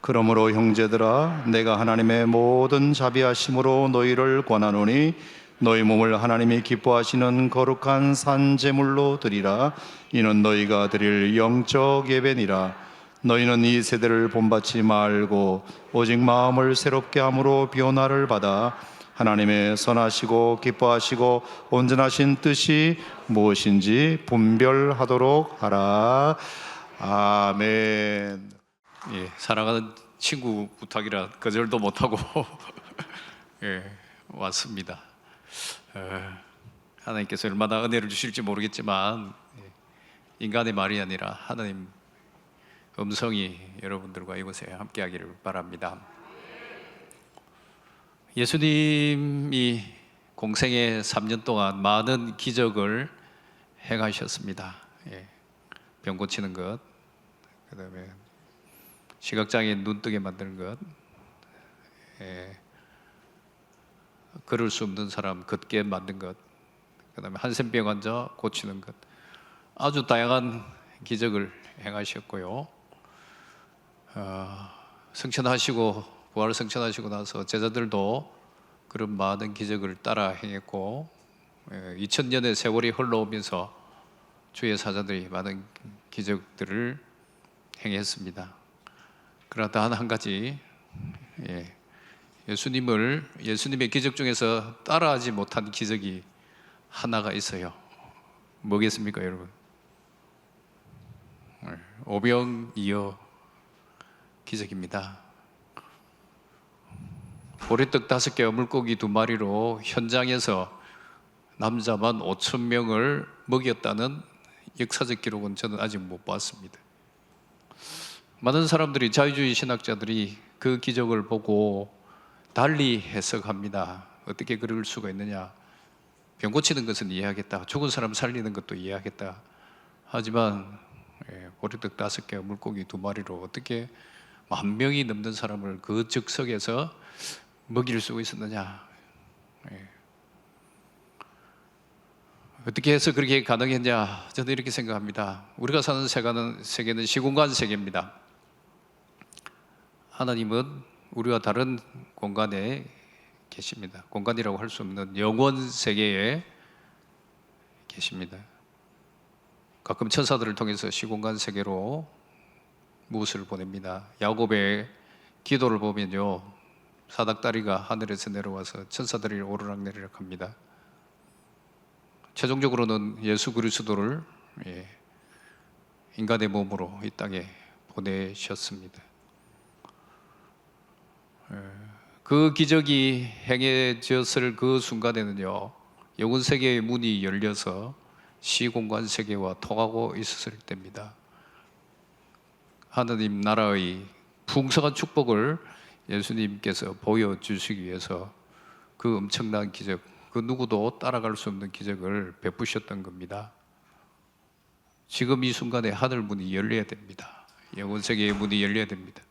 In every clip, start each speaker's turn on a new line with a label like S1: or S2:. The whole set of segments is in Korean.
S1: 그러므로 형제들아, 내가 하나님의 모든 자비하심으로 너희를 권하노니 너희 몸을 하나님이 기뻐하시는 거룩한 산 제물로 드리라. 이는 너희가 드릴 영적 예배니라. 너희는 이 세대를 본받지 말고 오직 마음을 새롭게 함으로 변화를 받아 하나님의 선하시고 기뻐하시고 온전하신 뜻이 무엇인지 분별하도록 하라. 아멘.
S2: 예, 사랑하는 친구 부탁이라 거절도 못하고 예, 왔습니다. 하나님께서 얼마나 은혜를 주실지 모르겠지만 인간의 말이 아니라 하나님 음성이 여러분들과 이곳에 함께하기를 바랍니다. 예수님이 공생의 3년 동안 많은 기적을 행하셨습니다. 병 고치는 것, 그 다음에 시각장애인 눈뜨게 만드는 것, 걸을 수 없는 사람 걷게 만든 것, 그 다음에 한센병 환자 고치는 것, 아주 다양한 기적을 행하셨고요. 성천하시고 부활 성천하시고 나서 제자들도 그런 많은 기적을 따라 행했고 2000년의 세월이 흘러오면서 주의 사자들이 많은 기적들을 행했습니다. 그러나 단 한 가지, 예수님의 기적 중에서 따라하지 못한 기적이 하나가 있어요. 뭐겠습니까, 여러분? 오병이어 기적입니다. 보리떡 5개와 물고기 2마리로 현장에서 남자만 5,000명을 먹였다는 역사적 기록은 저는 아직 못 봤습니다. 많은 사람들이, 자유주의 신학자들이 그 기적을 보고 달리 해석합니다. 어떻게 그럴 수가 있느냐? 병 고치는 것은 이해하겠다, 죽은 사람 살리는 것도 이해하겠다. 하지만 보리떡 5개와 물고기 2마리로 어떻게 10,000명이 넘는 사람을 그 즉석에서 먹일 수 있었느냐? 어떻게 해서 그렇게 가능했냐? 저는 이렇게 생각합니다. 우리가 사는 세계는 시공간 세계입니다. 하나님은 우리와 다른 공간에 계십니다. 공간이라고 할 수 없는 영원 세계에 계십니다. 가끔 천사들을 통해서 시공간 세계로 무엇을 보냅니다. 야곱의 기도를 보면요, 사닥다리가 하늘에서 내려와서 천사들이 오르락내리락 합니다. 최종적으로는 예수 그리스도를 인간의 몸으로 이 땅에 보내셨습니다. 그 기적이 행해졌을 그 순간에는요, 영혼 세계의 문이 열려서 시공간 세계와 통하고 있었을 때입니다. 하나님 나라의 풍성한 축복을 예수님께서 보여주시기 위해서 그 엄청난 기적, 그 누구도 따라갈 수 없는 기적을 베푸셨던 겁니다. 지금 이 순간에 하늘 문이 열려야 됩니다. 영혼 세계의 문이 열려야 됩니다.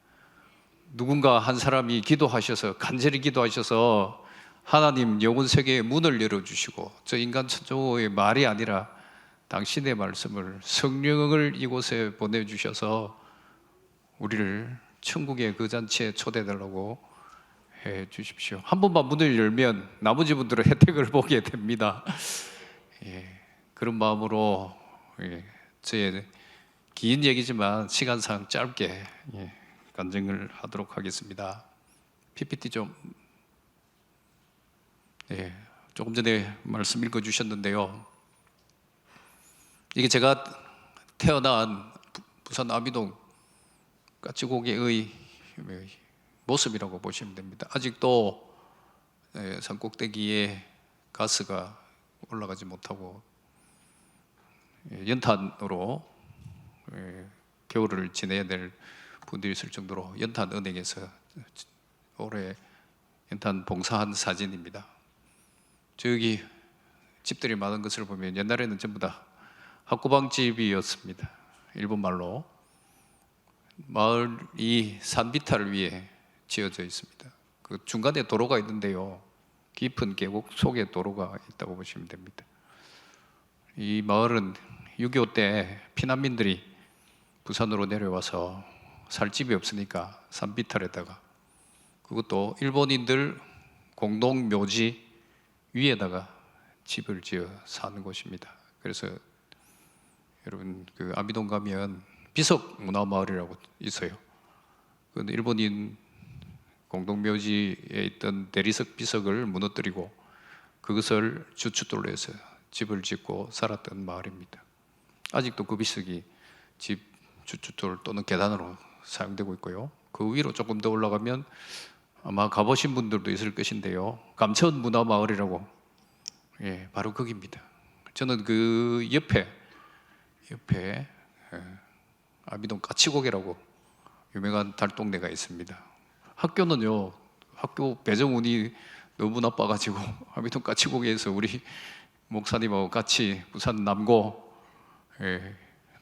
S2: 누군가 한 사람이 기도하셔서, 간절히 기도하셔서 하나님 영혼 세계의 문을 열어주시고, 저 인간 천조의 말이 아니라 당신의 말씀을, 성령을 이곳에 보내주셔서 우리를 천국의 그 잔치에 초대해달라고 해 주십시오. 한 번만 문을 열면 나머지 분들은 혜택을 보게 됩니다. 그런 마음으로 저의 긴 얘기지만 시간상 짧게 간증을 하도록 하겠습니다. PPT 좀. 조금 전에 말씀 읽어주셨는데요, 이게 제가 태어난 부산 아미동 까치고개의 모습이라고 보시면 됩니다. 아직도 산꼭대기에 가스가 올라가지 못하고 연탄으로 겨울을 지내야 될 분들이 있을 정도로 연탄 은행에서 올해 연탄 봉사한 사진입니다. 저기 집들이 많은 것을 보면 옛날에는 전부 다 학구방집이었습니다. 일본 말로. 마을이 산비탈 위에 지어져 있습니다. 그 중간에 도로가 있는데요, 깊은 계곡 속에 도로가 있다고 보시면 됩니다. 이 마을은 6.25 때 피난민들이 부산으로 내려와서 살 집이 없으니까 산비탈에다가, 그것도 일본인들 공동 묘지 위에다가 집을 지어 사는 곳입니다. 그래서 여러분 그 아비동 가면 비석 문화마을이라고 있어요. 그 일본인 공동묘지에 있던 대리석 비석을 무너뜨리고 그것을 주춧돌로 해서 집을 짓고 살았던 마을입니다. 아직도 그 비석이 집 주춧돌 또는 계단으로 사용되고 있고요. 그 위로 조금 더 올라가면 아마 가보신 분들도 있을 것인데요. 감천 문화마을이라고, 예, 바로 거기입니다. 저는 그 옆에 아비동 까치고개라고 유명한 달동네가 있습니다. 학교는요, 학교 배정운이 너무 나빠가지고 아비동 까치고개에서 우리 목사님하고 같이 부산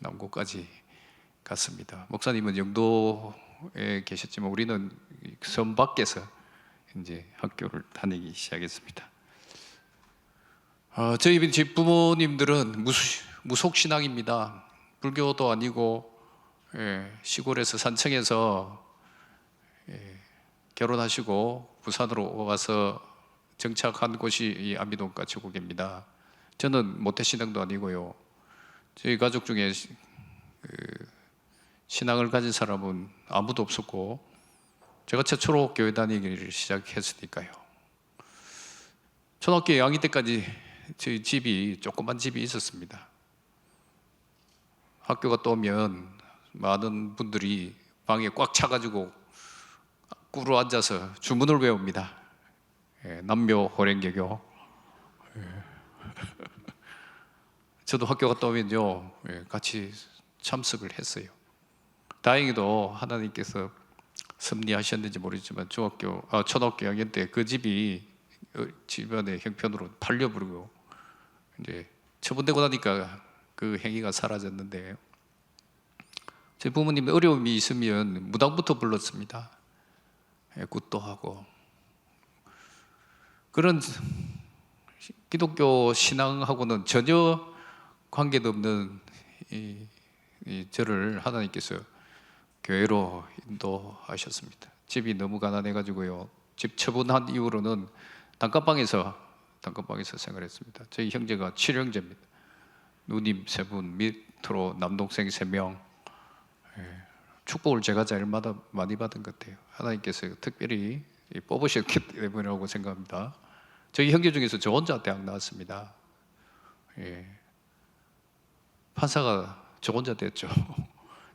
S2: 남고까지 갔습니다. 목사님은 영도에 계셨지만 우리는 섬 밖에서 이제 학교를 다니기 시작했습니다. 저희 집 부모님들은 무속신앙입니다. 불교도 아니고, 시골에서 산청에서 결혼하시고 부산으로 와서 정착한 곳이 이 아비동 까치고개입니다. 저는 모태신앙도 아니고요. 저희 가족 중에 신앙을 가진 사람은 아무도 없었고, 제가 최초로 교회 다니기를 시작했으니까요. 초등학교 2학년 때까지 저희 집이 조그만 집이 있었습니다. 학교가 또 오면 많은 분들이 방에 꽉 차가지고 꿇어 앉아서 주문을 외웁니다. 남묘 호랭개교. 저도 학교 갔다 오면요, 같이 참석을 했어요. 다행히도 하나님께서 섭리하셨는지 모르지만 초등학교 2학년 때 그 집이 집안의 형편으로 팔려버리고 이제 처분되고 나니까 그 행위가 사라졌는데, 제 부모님 어려움이 있으면 무당부터 불렀습니다. 굿도 하고. 그런 기독교 신앙하고는 전혀 관계도 없는 저를 하나님께서 교회로 인도하셨습니다. 집이 너무 가난해가지고요, 집 처분한 이후로는 단칸방에서 생활했습니다. 저희 형제가 7형제입니다. 누님 3분, 밑으로 남동생 3명. 축복을 제가 제일 많이 받은 것 같아요. 하나님께서 특별히 뽑으셨기 때문이라고 생각합니다. 저희 형제 중에서 저 혼자 대학 나왔습니다. 판사가 저 혼자 됐죠.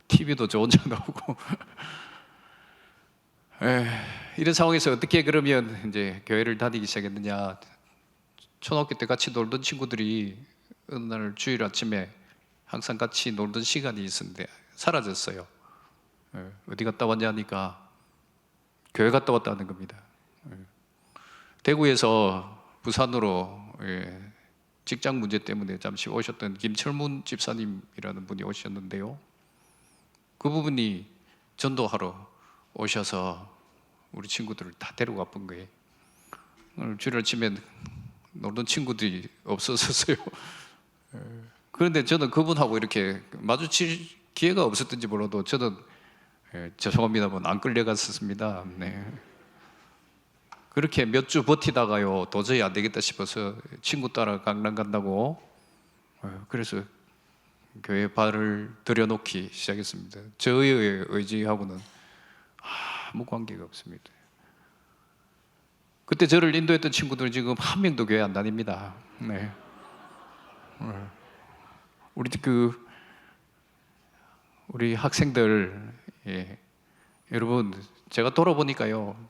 S2: TV도 저 혼자 나오고. 이런 상황에서 어떻게 그러면 이제 교회를 다니기 시작했느냐. 초등학교 때 같이 놀던 친구들이 어느 날 주일 아침에 항상 같이 놀던 시간이 있었는데 사라졌어요. 어디 갔다 왔냐 하니까 교회 갔다 왔다는 겁니다. 대구에서 부산으로 직장 문제 때문에 잠시 오셨던 김철문 집사님이라는 분이 오셨는데요, 그 부분이 전도하러 오셔서 우리 친구들을 다 데리고 가본 거예요. 오늘 주일 아침에 놀던 친구들이 없었어요. 그런데 저는 그분하고 이렇게 마주칠 기회가 없었던지 몰라도 저는 죄송합니다만 안 끌려갔었습니다. 네. 그렇게 몇 주 버티다가요, 도저히 안 되겠다 싶어서 친구 따라 강남 간다고, 그래서 교회 발을 들여놓기 시작했습니다. 저의 의지하고는 아무 관계가 없습니다. 그때 저를 인도했던 친구들은 지금 한 명도 교회 안 다닙니다. 네. 우리 학생들, 여러분, 제가 돌아보니까요,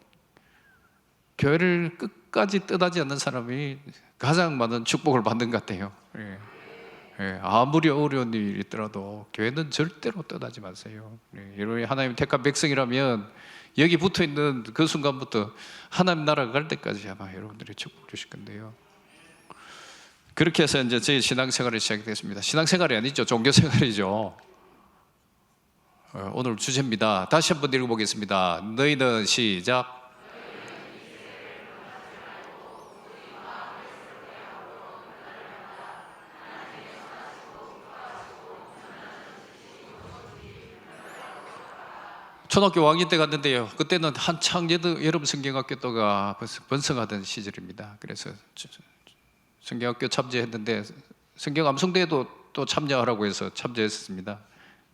S2: 교회를 끝까지 떠나지 않는 사람이 가장 많은 축복을 받는 것 같아요. 아무리 어려운 일이 있더라도 교회는 절대로 떠나지 마세요. 여러분이 하나님 택한 백성이라면 여기 붙어 있는 그 순간부터 하나님 나라 갈 때까지 아마 여러분들이 축복 주실 건데요. 그렇게 해서 이제 저희 신앙생활이 시작됐습니다. 신앙생활이 아니죠, 종교생활이죠. 오늘 주제입니다. 다시 한번 읽어보겠습니다. 너희는 시작. 초등학교 5학년 때 갔는데요. 그때는 한창 여름 성경학교가 번성하던 시절입니다. 그래서 성경학교 참여했는데 성경 암송대회도 또 참여하라고 해서 참여했습니다.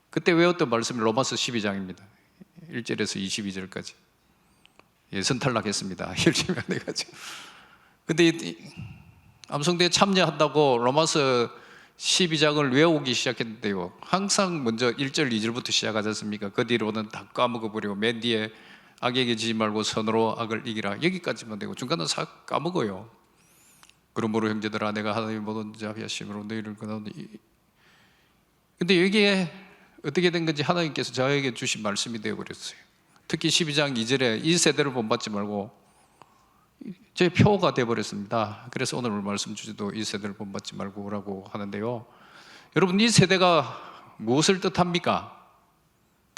S2: 그때 외웠던 말씀이 로마서 12장입니다. 1절에서 22절까지. 예선 탈락했습니다. 열심히 안 해가지고. 근데 암송대회 참여한다고 로마서 12장을 외우기 시작했는데요. 항상 먼저 1절, 2절부터 시작하지 않습니까? 그 뒤로는 다 까먹어버리고 맨 뒤에 악에게 지지 말고 선으로 악을 이기라. 여기까지만 되고 중간은 싹 까먹어요. 그러므로 형제들아 내가 하나님의 모든 자비하심으로 너희를 권하노니. 근데 여기에 어떻게 된 건지 하나님께서 저에게 주신 말씀이 되어버렸어요. 특히 12장 2절에 이 세대를 본받지 말고 제 표가 되어버렸습니다. 그래서 오늘 말씀 주제도 이 세대를 본받지 말고 라고 하는데요. 여러분 이 세대가 무엇을 뜻합니까?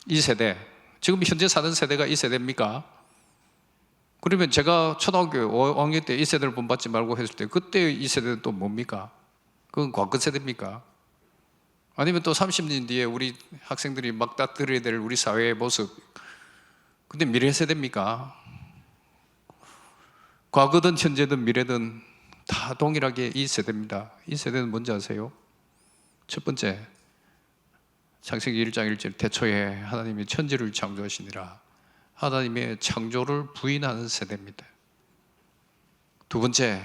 S2: 이 세대, 지금 현재 사는 세대가 이 세대입니까? 그러면 제가 초등학교 5학년 때 이 세대를 본받지 말고 했을 때 그때 이 세대는 또 뭡니까? 그건 과거 세대입니까? 아니면 또 30년 뒤에 우리 학생들이 막 따들어야 될 우리 사회의 모습, 근데 미래 세대입니까? 과거든 현재든 미래든 다 동일하게 이 세대입니다. 이 세대는 뭔지 아세요? 첫 번째, 창세기 1장 1절 태초에 하나님이 천지를 창조하시니라. 하나님의 창조를 부인하는 세대입니다. 두 번째,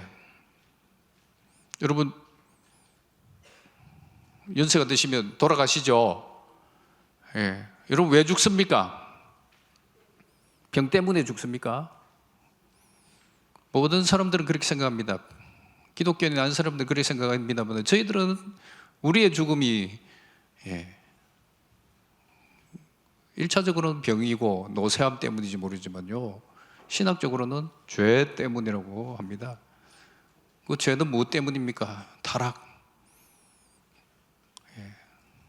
S2: 여러분 연세가 드시면 돌아가시죠. 예. 여러분 왜 죽습니까? 병 때문에 죽습니까? 모든 사람들은 그렇게 생각합니다. 기독교인이 아닌 사람들은 그렇게 생각합니다만 저희들은 우리의 죽음이 1차적으로는 병이고 노쇠함 때문인지 모르지만요, 신학적으로는 죄 때문이라고 합니다. 그 죄는 무엇 때문입니까? 타락.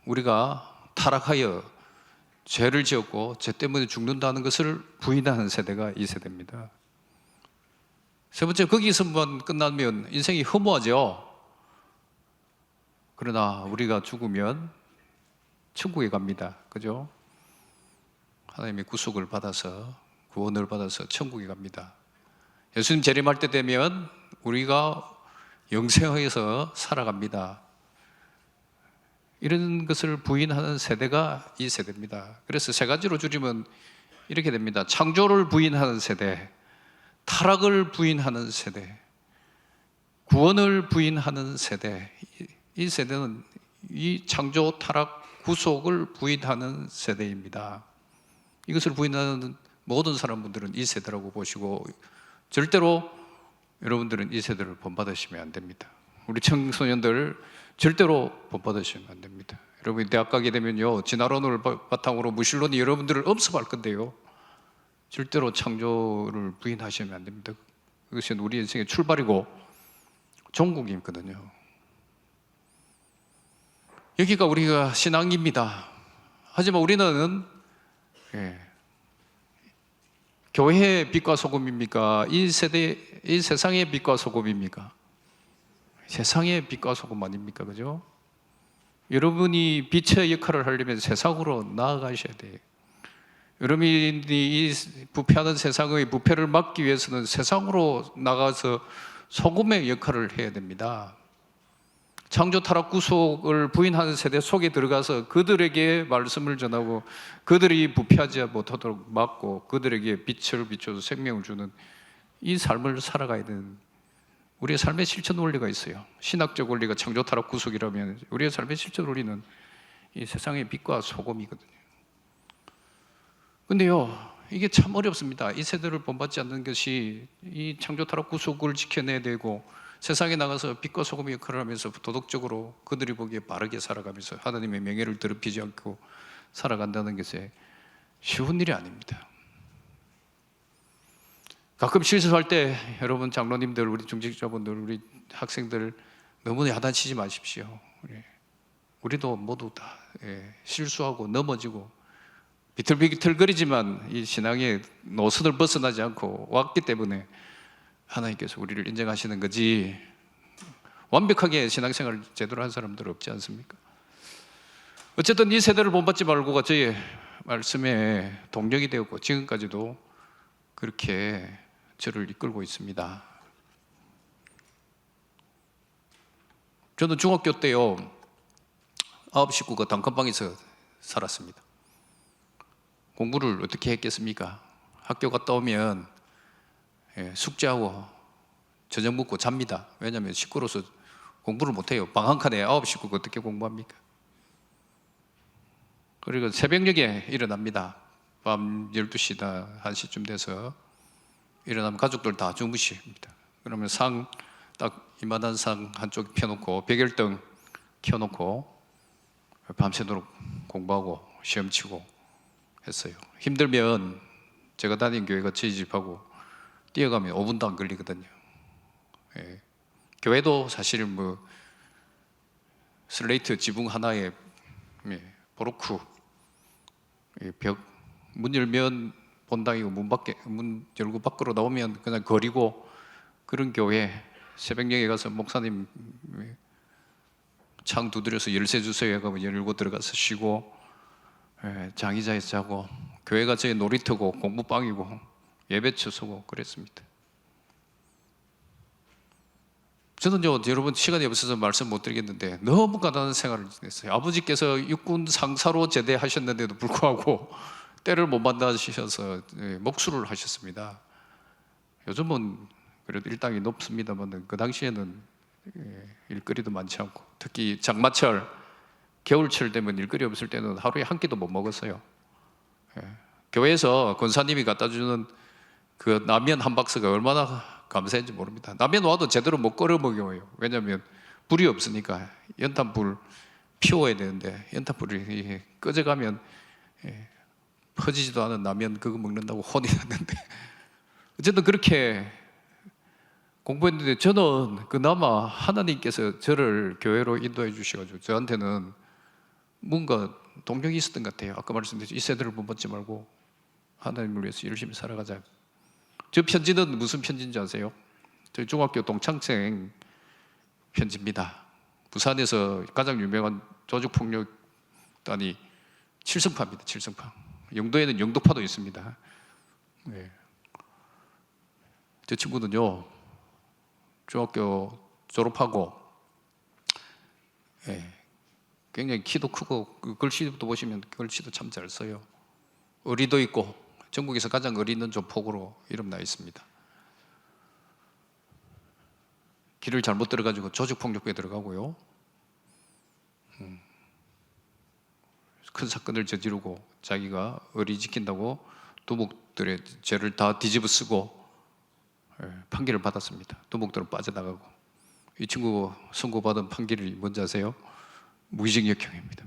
S2: 우리가 타락하여 죄를 지었고 죄 때문에 죽는다는 것을 부인하는 세대가 이 세대입니다. 세 번째, 거기서만 끝나면 인생이 허무하죠. 그러나 우리가 죽으면 천국에 갑니다. 그죠? 하나님의 구속을 받아서, 구원을 받아서 천국에 갑니다. 예수님 재림할 때 되면 우리가 영생에서 살아갑니다. 이런 것을 부인하는 세대가 이 세대입니다. 그래서 세 가지로 줄이면 이렇게 됩니다. 창조를 부인하는 세대, 타락을 부인하는 세대, 구원을 부인하는 세대. 이 세대는 이 창조, 타락, 구속을 부인하는 세대입니다. 이것을 부인하는 모든 사람들은 이 세대라고 보시고 절대로 여러분들은 이 세대를 본받으시면 안 됩니다. 우리 청소년들 절대로 본받으시면 안 됩니다. 여러분이 대학 가게 되면요, 진화론을 바탕으로 무신론이 여러분들을 엄습할 건데요, 절대로 창조를 부인하시면 안 됩니다. 그것이 우리 인생의 출발이고 종국이거든요. 여기가 우리가 신앙입니다. 하지만 우리는 교회의 빛과 소금입니까? 이 세상의 빛과 소금입니까? 세상의 빛과 소금 아닙니까? 그죠? 여러분이 빛의 역할을 하려면 세상으로 나아가셔야 돼요. 여러분이 이 부패하는 세상의 부패를 막기 위해서는 세상으로 나가서 소금의 역할을 해야 됩니다. 창조 타락 구속을 부인하는 세대 속에 들어가서 그들에게 말씀을 전하고 그들이 부패하지 못하도록 막고 그들에게 빛을 비춰서 생명을 주는 이 삶을 살아가야 되는, 우리의 삶의 실천 원리가 있어요. 신학적 원리가 창조 타락 구속이라면 우리의 삶의 실천 원리는 이 세상의 빛과 소금이거든요. 근데요, 이게 참 어렵습니다. 이 세대를 본받지 않는 것이 이 창조 타락 구속을 지켜내야 되고 세상에 나가서 빛과 소금의 역할을 하면서 도덕적으로 그들이 보기에 바르게 살아가면서 하나님의 명예를 더럽히지 않고 살아간다는 것이 쉬운 일이 아닙니다. 가끔 실수할 때 여러분 장로님들, 우리 중직자분들, 우리 학생들 너무 야단치지 마십시오. 우리도 모두 다 실수하고 넘어지고 비틀비틀거리지만 이 신앙의 노선을 벗어나지 않고 왔기 때문에 하나님께서 우리를 인정하시는 거지, 완벽하게 신앙생활을 제대로 한 사람들 없지 않습니까? 어쨌든 이 세대를 본받지 말고가 저희 말씀에 동력이 되었고 지금까지도 그렇게 저를 이끌고 있습니다. 저는 중학교 때요 9 식구가 단칸방에서 살았습니다. 공부를 어떻게 했겠습니까? 학교 갔다 오면 숙제하고 저녁 먹고 잡니다. 왜냐하면 식구로서 공부를 못해요. 방 한 칸에 9 식구가 어떻게 공부합니까? 그리고 새벽녘에 일어납니다. 밤 12시나 1시쯤 돼서 일어나면 가족들 다 주무십니다. 그러면 상 딱 이만한 상 한쪽 펴놓고 백열등 켜놓고 밤새도록 공부하고 시험 치고 했어요. 힘들면 제가 다닌 교회가 저희 집하고 뛰어가면 5분도 안 걸리거든요. 예. 교회도 사실 뭐 슬레이트 지붕 하나에 보로크 벽 문 열면 본당이고 문 열고 밖으로 나오면 그냥 거리고 그런 교회. 새벽녘에 가서 목사님 창 두드려서 열쇠 주세요 하고 열고 들어가서 쉬고 장의자에서 자고 교회가 저희 놀이터고 공부방이고 예배처 서고 그랬습니다. 저는 여러분 시간이 없어서 말씀 못 드리겠는데 너무 가난한 생활을 지냈어요. 아버지께서 육군 상사로 제대하셨는데도 불구하고 때를 못 만나셔서 목수를 하셨습니다. 요즘은 그래도 일당이 높습니다만 그 당시에는 일거리도 많지 않고 특히 장마철, 겨울철 되면 일거리 없을 때는 하루에 한 끼도 못 먹었어요. 교회에서 권사님이 갖다 주는 그 라면 한 박스가 얼마나 감사한지 모릅니다. 라면 와도 제대로 못 끓여 먹어요. 왜냐하면 불이 없으니까 연탄불 피워야 되는데 연탄불이 꺼져가면 퍼지지도 않은 라면 그거 먹는다고 혼이 났는데 어쨌든 그렇게 공부했는데 저는 그나마 하나님께서 저를 교회로 인도해 주셔가지고 저한테는 뭔가 동력이 있었던 것 같아요. 아까 말씀드렸죠. 이 세대를 본받지 말고 하나님을 위해서 열심히 살아가자. 저 편지는 무슨 편지인지 아세요? 저희 중학교 동창생 편지입니다. 부산에서 가장 유명한 조직폭력단이 칠성파입니다. 칠성파. 영도에는 영도파도 있습니다. 네. 저 친구는요 중학교 졸업하고 굉장히 키도 크고 글씨도 보시면 글씨도 참 잘 써요. 의리도 있고 전국에서 가장 의리 있는 조폭으로 이름나 있습니다. 길을 잘못 들어가지고 조직폭력배에 들어가고요. 큰 사건을 저지르고 자기가 의리 지킨다고 두목들의 죄를 다 뒤집어 쓰고 판결을 받았습니다. 두목들은 빠져나가고 이 친구 선고받은 판결이 뭔지 아세요? 무기징역형입니다.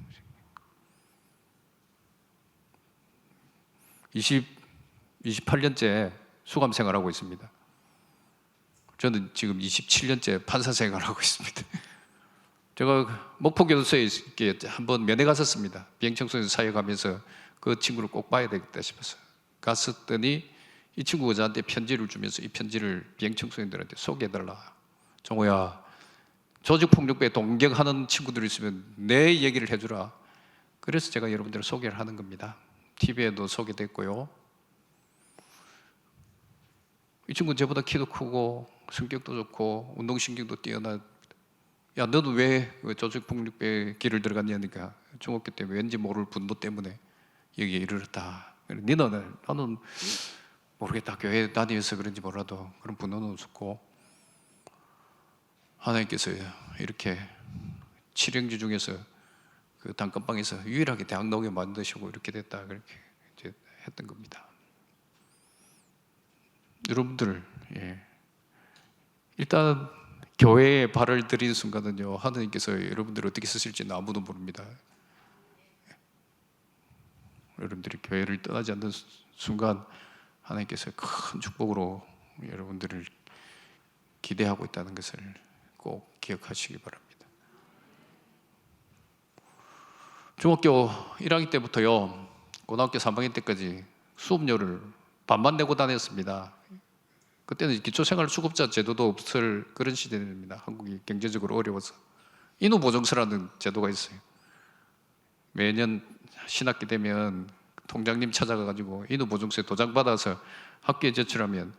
S2: 28년째 수감 생활하고 있습니다. 저는 지금 27년째 판사 생활하고 있습니다. 제가 목포교도소에 한번 면회 갔었습니다. 비행청소년 사역하면서 그 친구를 꼭 봐야 되겠다 싶어서 갔었더니 이 친구가 저한테 편지를 주면서 이 편지를 비행청소년들한테 소개해달라. 정호야, 조직폭력배에 동경하는 친구들 있으면 내 얘기를 해주라. 그래서 제가 여러분들을 소개를 하는 겁니다. TV에도 소개됐고요. 이 친구는 저보다 키도 크고 성격도 좋고 운동신경도 뛰어나. 야, 너도 왜 조직폭력배 길을 들어갔냐니까 중학교 때 왠지 모를 분노 때문에 여기에 이르렀다. 나는 모르겠다. 교회 다니면서 그런지 몰라도 그런 분노는 없었고 하나님께서 이렇게 칠형제 중에서 그 단칸방에서 유일하게 대학 나오게 만드시고 이렇게 됐다. 그렇게 이제 했던 겁니다. 여러분들, 일단 교회에 발을 들이는 순간은요, 하나님께서 여러분들을 어떻게 쓰실지는 아무도 모릅니다. 여러분들이 교회를 떠나지 않는 순간 하나님께서 큰 축복으로 여러분들을 기대하고 있다는 것을 꼭 기억하시기 바랍니다. 중학교 1학년 때부터요, 고등학교 3학년 때까지 수업료를 반만 내고 다녔습니다. 그때는 기초생활수급자 제도도 없을 그런 시대입니다. 한국이 경제적으로 어려워서 인후보정서라는 제도가 있어요. 매년 신학기 되면 통장님 찾아가가지고 인후보증세 도장 받아서 학교에 제출하면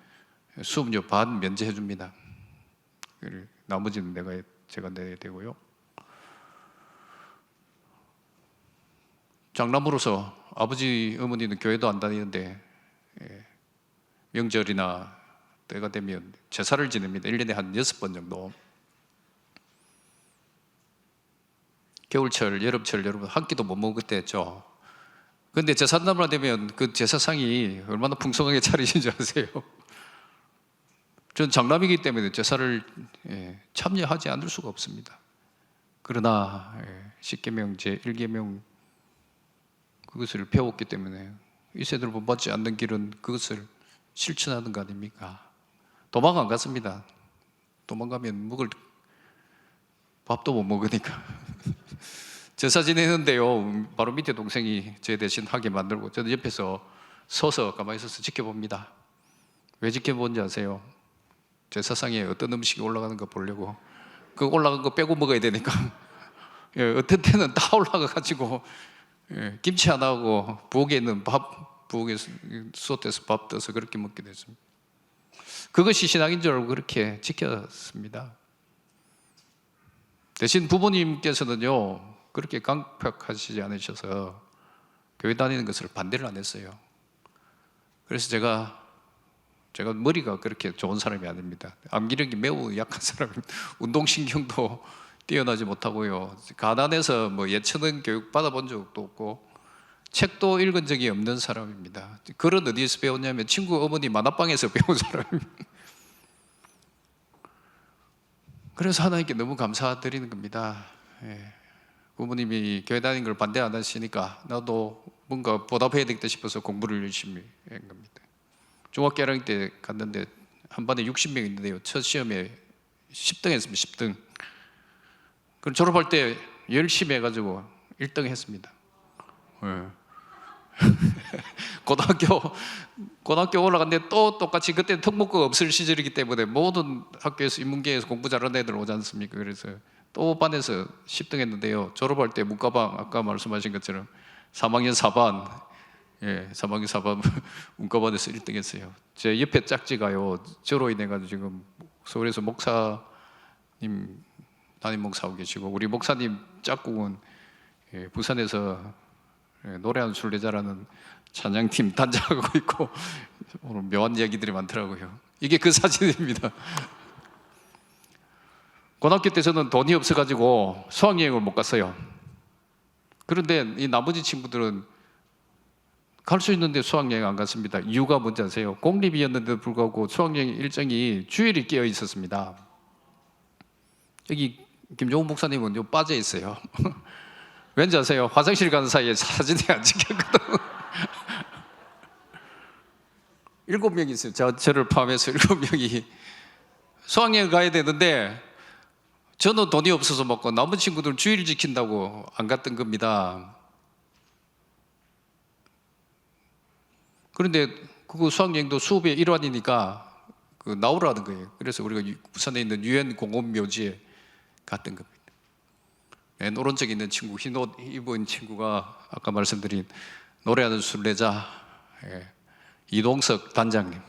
S2: 수업료 반 면제해 줍니다. 나머지는 제가 내야 되고요. 장남으로서 아버지 어머니는 교회도 안 다니는데 명절이나 때가 되면 제사를 지냅니다. 1년에 한 6번 정도. 겨울철, 여름철 여러분 한 끼도 못 먹을 때 했죠. 근데 제삿날만 되면 그 제사상이 얼마나 풍성하게 차리신 줄 아세요? 전 장남이기 때문에 제사를 참여하지 않을 수가 없습니다. 그러나 십계명 제1계명 그것을 배웠기 때문에 이 세대를 본받지 않는 길은 그것을 실천하는 거 아닙니까? 도망 안 갔습니다. 도망가면 먹을 밥도 못 먹으니까. 제사 지내는데요, 바로 밑에 동생이 제 대신 하게 만들고 저는 옆에서 서서 가만히 있어서 지켜봅니다. 왜 지켜보는지 아세요? 제사상에 어떤 음식이 올라가는 거 보려고. 그 올라간 거 빼고 먹어야 되니까. 어떤 때는 다 올라가가지고 김치 하나 하고 부엌에 있는 부엌에 쏟아서 밥 떠서 그렇게 먹게 됐습니다. 그것이 신앙인 줄 알고 그렇게 지켰습니다. 대신 부모님께서는요 그렇게 강팍하시지 않으셔서 교회 다니는 것을 반대를 안 했어요. 그래서 제가 머리가 그렇게 좋은 사람이 아닙니다. 암기력이 매우 약한 사람입니다. 운동신경도 뛰어나지 못하고요, 가난해서 뭐 예체능 교육 받아본 적도 없고 책도 읽은 적이 없는 사람입니다. 글은 어디에서 배웠냐면 친구 어머니 만화방에서 배운 사람입니다. 그래서 하나님께 너무 감사드리는 겁니다. 부모님이 교회 다니는 걸 반대 안 하시니까 나도 뭔가 보답해야 되겠다 싶어서 공부를 열심히 한 겁니다. 중학교 1학년 때 갔는데 한 반에 60명 있는데요, 첫 시험에 10등 했습니다. 10등. 그럼 졸업할 때 열심히 해가지고 1등 했습니다. 고등학교 올라갔는데 또 똑같이, 그때 특목고가 없을 시절이기 때문에 모든 학교에서 인문계에서 공부 잘하는 애들 오지 않습니까? 그래서 또 반에서 10등 했는데요, 졸업할 때 문과반, 아까 말씀하신 것처럼 3학년 4반 3학년 4반 문과반에서 1등 했어요. 제 옆에 짝지가요 저로 인해가지고 지금 서울에서 목사님 담임 목사하고 계시고, 우리 목사님 짝꿍은 부산에서 노래하는 순례자라는 찬양팀 단장하고 있고, 오늘 묘한 이야기들이 많더라고요. 이게 그 사진입니다. 고등학교 때 저는 돈이 없어가지고 수학여행을 못 갔어요. 그런데 이 나머지 친구들은 갈 수 있는데 수학여행 안 갔습니다. 이유가 뭔지 아세요? 공립이었는데도 불구하고 수학여행 일정이 주일이 끼어 있었습니다. 여기 김종훈 목사님은 요 빠져 있어요. 왠지 아세요? 화장실 가는 사이에 사진이 안 찍혔거든. 7명이 있어요. 저를 포함해서 7명이 수학여행 가야 되는데 저는 돈이 없어서 먹고 남은 친구들은 주일 지킨다고 안 갔던 겁니다. 그런데 그거 수학여행도 수업의 일환이니까 나오라는 거예요. 그래서 우리가 부산에 있는 유엔 공원묘지에 갔던 겁니다. 맨 오른쪽에 있는 친구, 흰 옷 입은 친구가 아까 말씀드린 노래하는 순례자 이동석 단장님,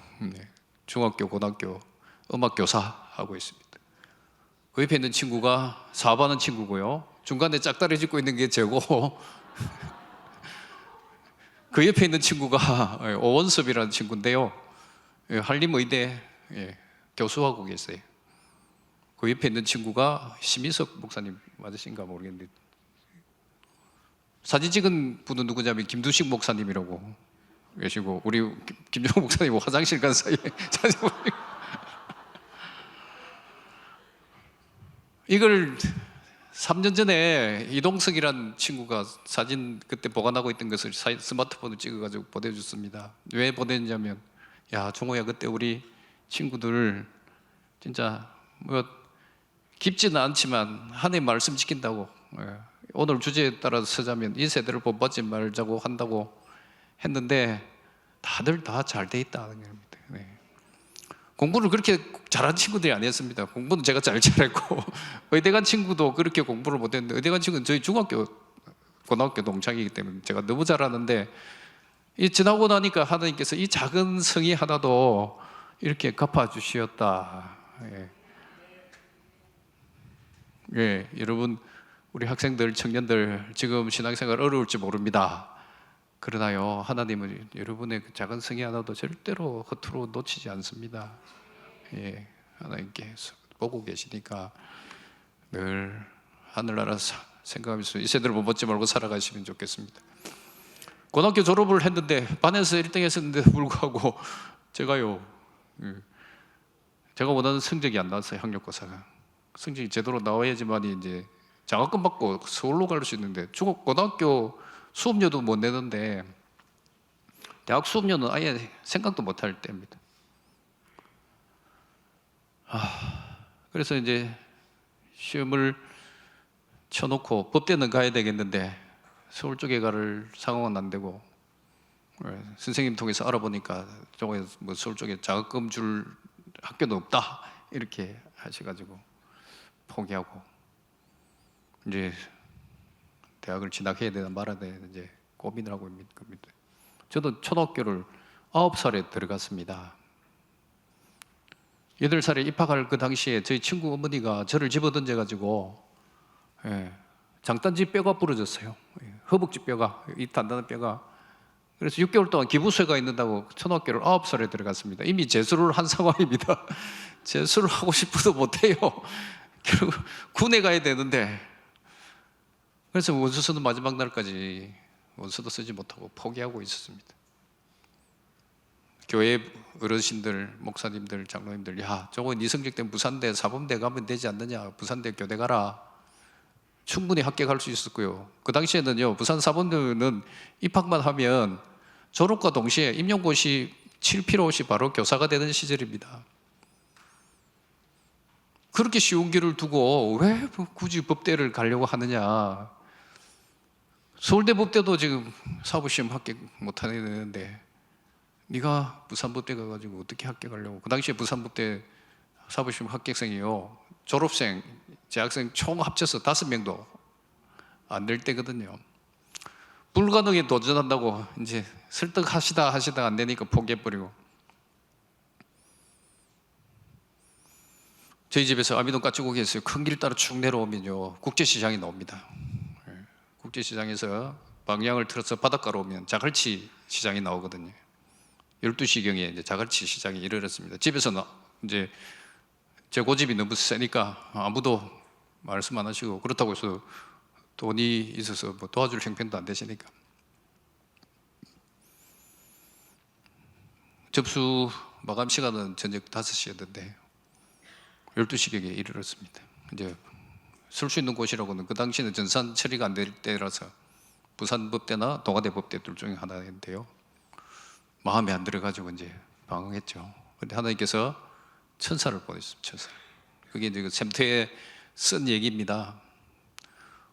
S2: 중학교 고등학교 음악교사 하고 있습니다. 그 옆에 있는 친구가 4반은 친구고요, 중간에 짝다리 짚고 있는 게 저고 그 옆에 있는 친구가 오원섭이라는 친구인데요, 한림의대 교수하고 계세요. 그 옆에 있는 친구가 심희석 목사님 맞으신가 모르겠는데, 사진 찍은 분은 누구냐면 김두식 목사님이라고 계시고, 우리 김종호 목사님 화장실 간 사이에 사진 이걸 3년 전에 이동석이라는 친구가 사진 그때 보관하고 있던 것을 스마트폰으로 찍어가지고 보내줬습니다. 왜 보냈냐면, 야 종호야, 그때 우리 친구들 진짜 뭐 깊지는 않지만 하나님 말씀 지킨다고, 오늘 주제에 따라서 쓰자면 이 세대를 본받지 말자고 한다고 했는데 다들 다 잘 돼 있다는 겁니다. 공부를 그렇게 잘한 친구들이 아니었습니다. 공부는 제가 잘 잘했고 의대 간 친구도 그렇게 공부를 못했는데, 의대 간 친구는 저희 중학교 고등학교 동창이기 때문에 제가 너무 잘하는데 이 지나고 나니까 하나님께서 이 작은 성의 하나도 이렇게 갚아주시었다. 예. 예, 여러분, 우리 학생들, 청년들 지금 신앙생활 어려울지 모릅니다. 그러나요, 하나님은 여러분의 그 작은 성의 하나도 절대로 허투루 놓치지 않습니다. 예, 하나님께서 보고 계시니까 늘 하늘나라 생각하면서 이 세대를 못 받지 말고 살아가시면 좋겠습니다. 고등학교 졸업을 했는데 반에서 1등 했었는데 불구하고 제가요, 제가 원하는 성적이 안 나왔어요. 학력고사가 성적이 제대로 나와야지만 이제 장학금 받고 서울로 갈 수 있는데 고등학교 수업료도 못 내는데 대학 수업료는 아예 생각도 못 할 때입니다. 그래서 이제 시험을 쳐놓고 법대는 가야 되겠는데 서울 쪽에 갈 상황은 안 되고, 선생님 통해서 알아보니까 저거 뭐 서울 쪽에 장학금 줄 학교도 없다 이렇게 하셔가지고 포기하고 이제 대학을 진학해야 되나 말아야 되나 이제 고민을 하고 있는 겁니다. 저도 초등학교를 9살에 들어갔습니다. 8살에 입학할 그 당시에 저희 친구 어머니가 저를 집어던져가지고 장단지 뼈가 부러졌어요. 허벅지 뼈가, 이 단단한 뼈가. 그래서 6개월 동안 기부쇠가 있는다고 초등학교를 9살에 들어갔습니다. 이미 재수를 한 상황입니다. 재수를 하고 싶어도 못해요. 결국 군에 가야 되는데, 그래서 원서 쓰는 마지막 날까지 원서도 쓰지 못하고 포기하고 있었습니다. 교회 어르신들, 목사님들, 장로님들, 야, 저거 네 성적 때문에 부산대, 사범대 가면 되지 않느냐? 부산대 교대 가라. 충분히 합격할 수 있었고요. 그 당시에는요, 부산 사범대는 입학만 하면 졸업과 동시에 임용고시 7필5시 바로 교사가 되는 시절입니다. 그렇게 쉬운 길을 두고 왜 굳이 법대를 가려고 하느냐? 서울대 법대도 지금 사법시험 합격 못하는데 네가 부산법대 가가지고 어떻게 합격하려고? 그 당시에 부산법대 사법시험 합격생이요, 졸업생, 재학생 총 합쳐서 5명도 안 될 때거든요. 불가능에 도전한다고 이제 설득하시다 안 되니까 포기해버리고, 저희 집에서 아미돈 까치고기 했어요. 큰 길 따라 쭉 내려오면요, 국제시장이 나옵니다. 국제시장에서 방향을 틀어서 바닷가로 오면 자갈치 시장이 나오거든요. 12시경에 이제 자갈치 시장이 이르렀습니다. 집에서는 이제 제 고집이 너무 세니까 아무도 말씀 안 하시고, 그렇다고 해서 돈이 있어서 뭐 도와줄 형편도 안 되시니까 접수 마감 시간은 저녁 5시였는데 12시경에 이르렀습니다. 이제 쓸 수 있는 곳이라고는 그 당시에는 전산 처리가 안 될 때라서 부산법대나 동아대법대 둘 중에 하나인데요, 마음에 안 들어가지고 이제 방황했죠. 그런데 하나님께서 천사를 보냈습니다. 천사. 그게 이제 샘터에 쓴 얘기입니다.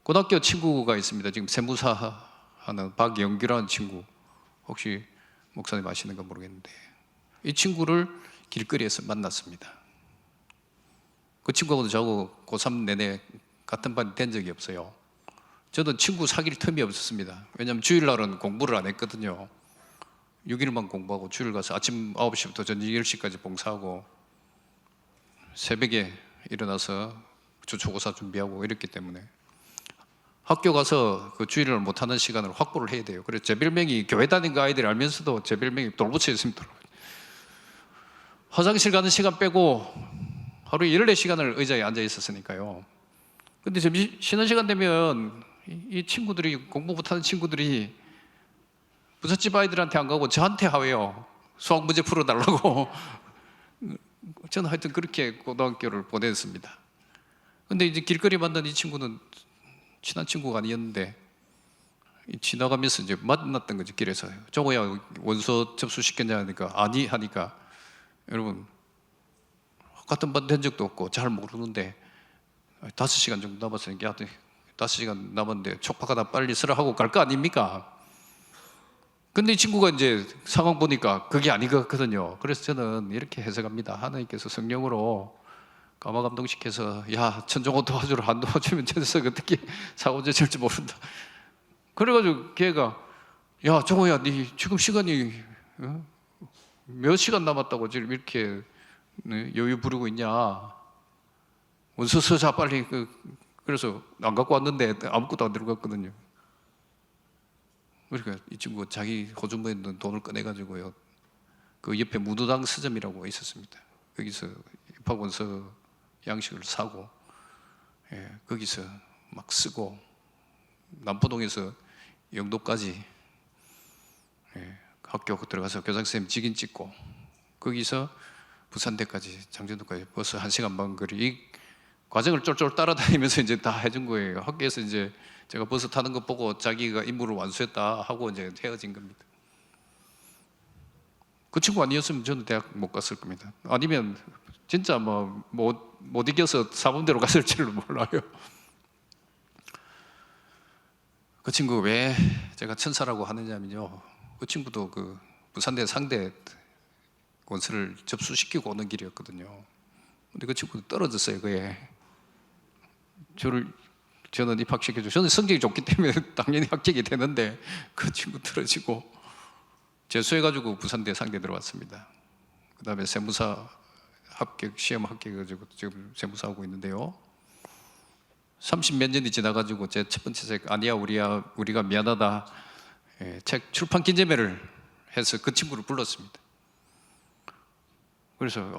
S2: 고등학교 친구가 있습니다. 지금 세무사 하는 박영규라는 친구, 혹시 목사님 아시는가 모르겠는데 이 친구를 길거리에서 만났습니다. 그 친구하고도 저하고 고3 내내 같은 반 된 적이 없어요. 저도 친구 사귈 틈이 없었습니다. 왜냐하면 주일날은 공부를 안 했거든요. 6일만 공부하고 주일 가서 아침 9시부터 저녁 10시까지 봉사하고 새벽에 일어나서 주초고사 준비하고 이랬기 때문에 학교 가서 그 주일을 못하는 시간을 확보를 해야 돼요. 그래서 제 별명이, 교회 다니는 아이들이 알면서도 제 별명이 돌부처였습니다. 화장실 가는 시간 빼고 하루에 14시간을 의자에 앉아 있었으니까요. 근데 쉬는 시간 되면 이 친구들이, 공부 못하는 친구들이 부잣집 아이들한테 안 가고 저한테 하회요. 수학 문제 풀어달라고. 저는 하여튼 그렇게 고등학교를 보냈습니다. 근데 이제 길거리 만난 이 친구는 친한 친구가 아니었는데 지나가면서 이제 만났던 거죠. 길에서. 저거야 원서 접수시켰냐 하니까 아니 하니까, 여러분 같은 반 된 적도 없고 잘 모르는데 5시간 정도 남았으니까 5시간 남았는데 촉박하다 빨리 쓰라 하고 갈 거 아닙니까? 근데 이 친구가 이제 상황 보니까 그게 아니거든요. 그래서 저는 이렇게 해석합니다. 하나님께서 성령으로 감화감동시켜서, 야, 천정호 도와주라, 안 도와주면 저 녀석 어떻게 사고제 칠지 모른다. 그래가지고 걔가, 야 정호야, 니 지금 시간이 몇 시간 남았다고 지금 이렇게 여유 부리고 있냐? 원서 써자 빨리. 그래서 안 갖고 왔는데 아무것도 안 들어갔거든요. 그러니까 이 친구가 자기 호주머니에 있는 돈을 꺼내가지고요, 그 옆에 무도당 서점이라고 있었습니다. 거기서 입학원서 양식을 사고, 거기서 막 쓰고, 남포동에서 영도까지 학교 들어가서 교장선생님 직인 찍고, 거기서 부산대까지 장전도까지 버스 1시간 반 거리, 이 과정을 쫄쫄 따라다니면서 이제 다 해준 거예요. 학교에서 이제 제가 버스 타는 거 보고 자기가 임무를 완수했다 하고 이제 헤어진 겁니다. 그 친구 아니었으면 저는 대학 못 갔을 겁니다. 아니면 진짜 뭐 못 이겨서 사범대로 갔을지를 몰라요. 그 친구 왜 제가 천사라고 하느냐면요, 그 친구도 그 부산대 상대 원서를 접수시키고 오는 길이었거든요. 근데 그 친구도 떨어졌어요. 그에 저는 입학시켜주고, 저는 성적이 좋기 때문에 당연히 합격이 되는데 그 친구 떨어지고 재수해가지고 부산대 상대 들어왔습니다. 그 다음에 세무사 합격, 시험 합격해가지고 지금 세무사 하고 있는데요, 30몇 년이 지나가지고 제 첫 번째 책 아니야 우리가 미안하다 책 출판 기념회를 해서 그 친구를 불렀습니다. 그래서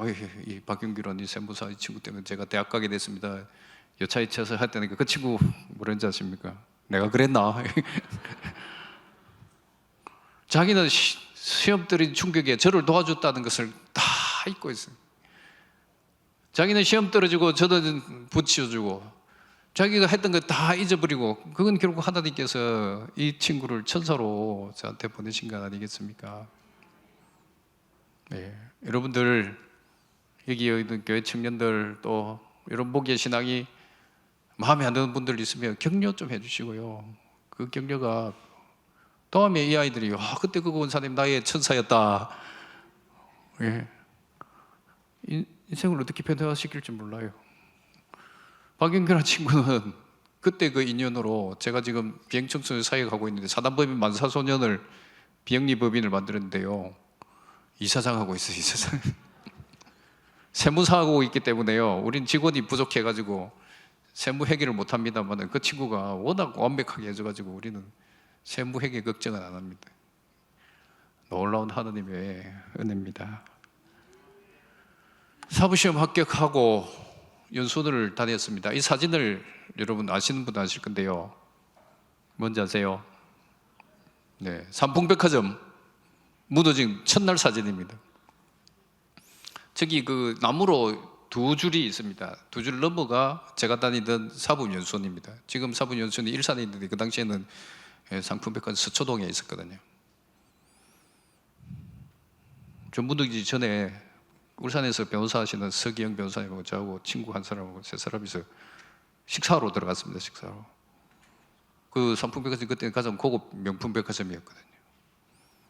S2: 이 박윤규라는 이 세무사 이 친구 때문에 제가 대학 가게 됐습니다. 여차에 쳐서 했더니 그 친구 뭐랬는지 아십니까? 내가 그랬나? 자기는 시험 떨어진 충격에 저를 도와줬다는 것을 다 잊고 있어요. 자기는 시험 떨어지고 저는 붙여주고 자기가 했던 거 다 잊어버리고, 그건 결국 하나님께서 이 친구를 천사로 저한테 보내신 것 아니겠습니까? 네. 여러분들 여기 있는 교회 청년들, 또 여러분 목의 신앙이 마음에 안 드는 분들 있으면 격려 좀 해주시고요. 그 격려가 다음에 이 아이들이 그때 그 권사님 나의 천사였다, 인생을 어떻게 변화시킬지 몰라요. 박영규라는 친구는 그때 그 인연으로 제가 지금 비행청소년 사역하고 있는데 사단법인 만사소년을 비영리법인을 만들었는데요, 이사장하고 있어요. 이사장. 세무사하고 있기 때문에요, 우린 직원이 부족해가지고 세무 회계를 못합니다만 그 친구가 워낙 완벽하게 해줘가지고 우리는 세무 회계 걱정은 안 합니다. 놀라운 하나님의 은혜입니다. 사부시험 합격하고 연수원을 다녔습니다. 이 사진을 여러분 아시는 분 아실 건데요, 뭔지 아세요? 네, 삼풍백화점 무너진 첫날 사진입니다. 저기 그 나무로 두 줄이 있습니다. 두 줄 넘어가 제가 다니던 사분연수원입니다. 지금 사분연수원이 일산에 있는데 그 당시에는 상품백화점 서초동에 있었거든요. 전 무너지기 전에 울산에서 변호사 하시는 서기영 변호사님하고 저하고 친구 한 사람하고 세 사람이서 식사하러 들어갔습니다. 식사로. 그 상품백화점 그때 가장 고급 명품 백화점이었거든요.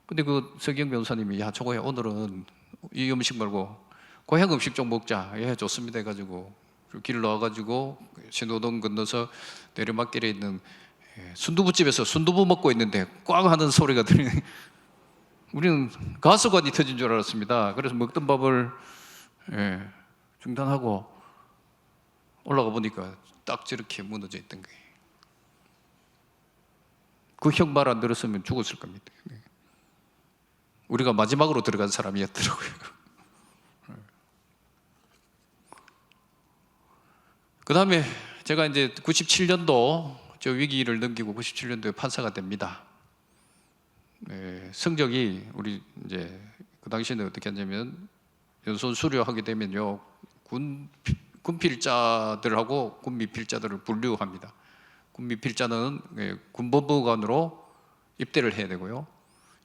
S2: 근데 그 서기영 변호사님이 야 저거야, 오늘은 이 음식 말고 고향 음식 좀 먹자. 예, 좋습니다 해가지고 길 나와가지고 신호등 건너서 내리막길에 있는 순두부집에서 순두부 먹고 있는데 꽝 하는 소리가 들리는, 우리는 가스관이 터진 줄 알았습니다. 그래서 먹던 밥을 중단하고 올라가 보니까 딱 저렇게 무너져 있던 거예요. 그 형 말 안 들었으면 죽었을 겁니다. 우리가 마지막으로 들어간 사람이었더라고요. 그 다음에 제가 이제 97년도 저 위기를 넘기고 97년도에 판사가 됩니다. 성적이 우리 이제 그 당시에는 어떻게 했냐면 연수원 수료하게 되면요, 군필자들하고 군미필자들을 분류합니다. 군미필자는 군법무관으로 입대를 해야 되고요,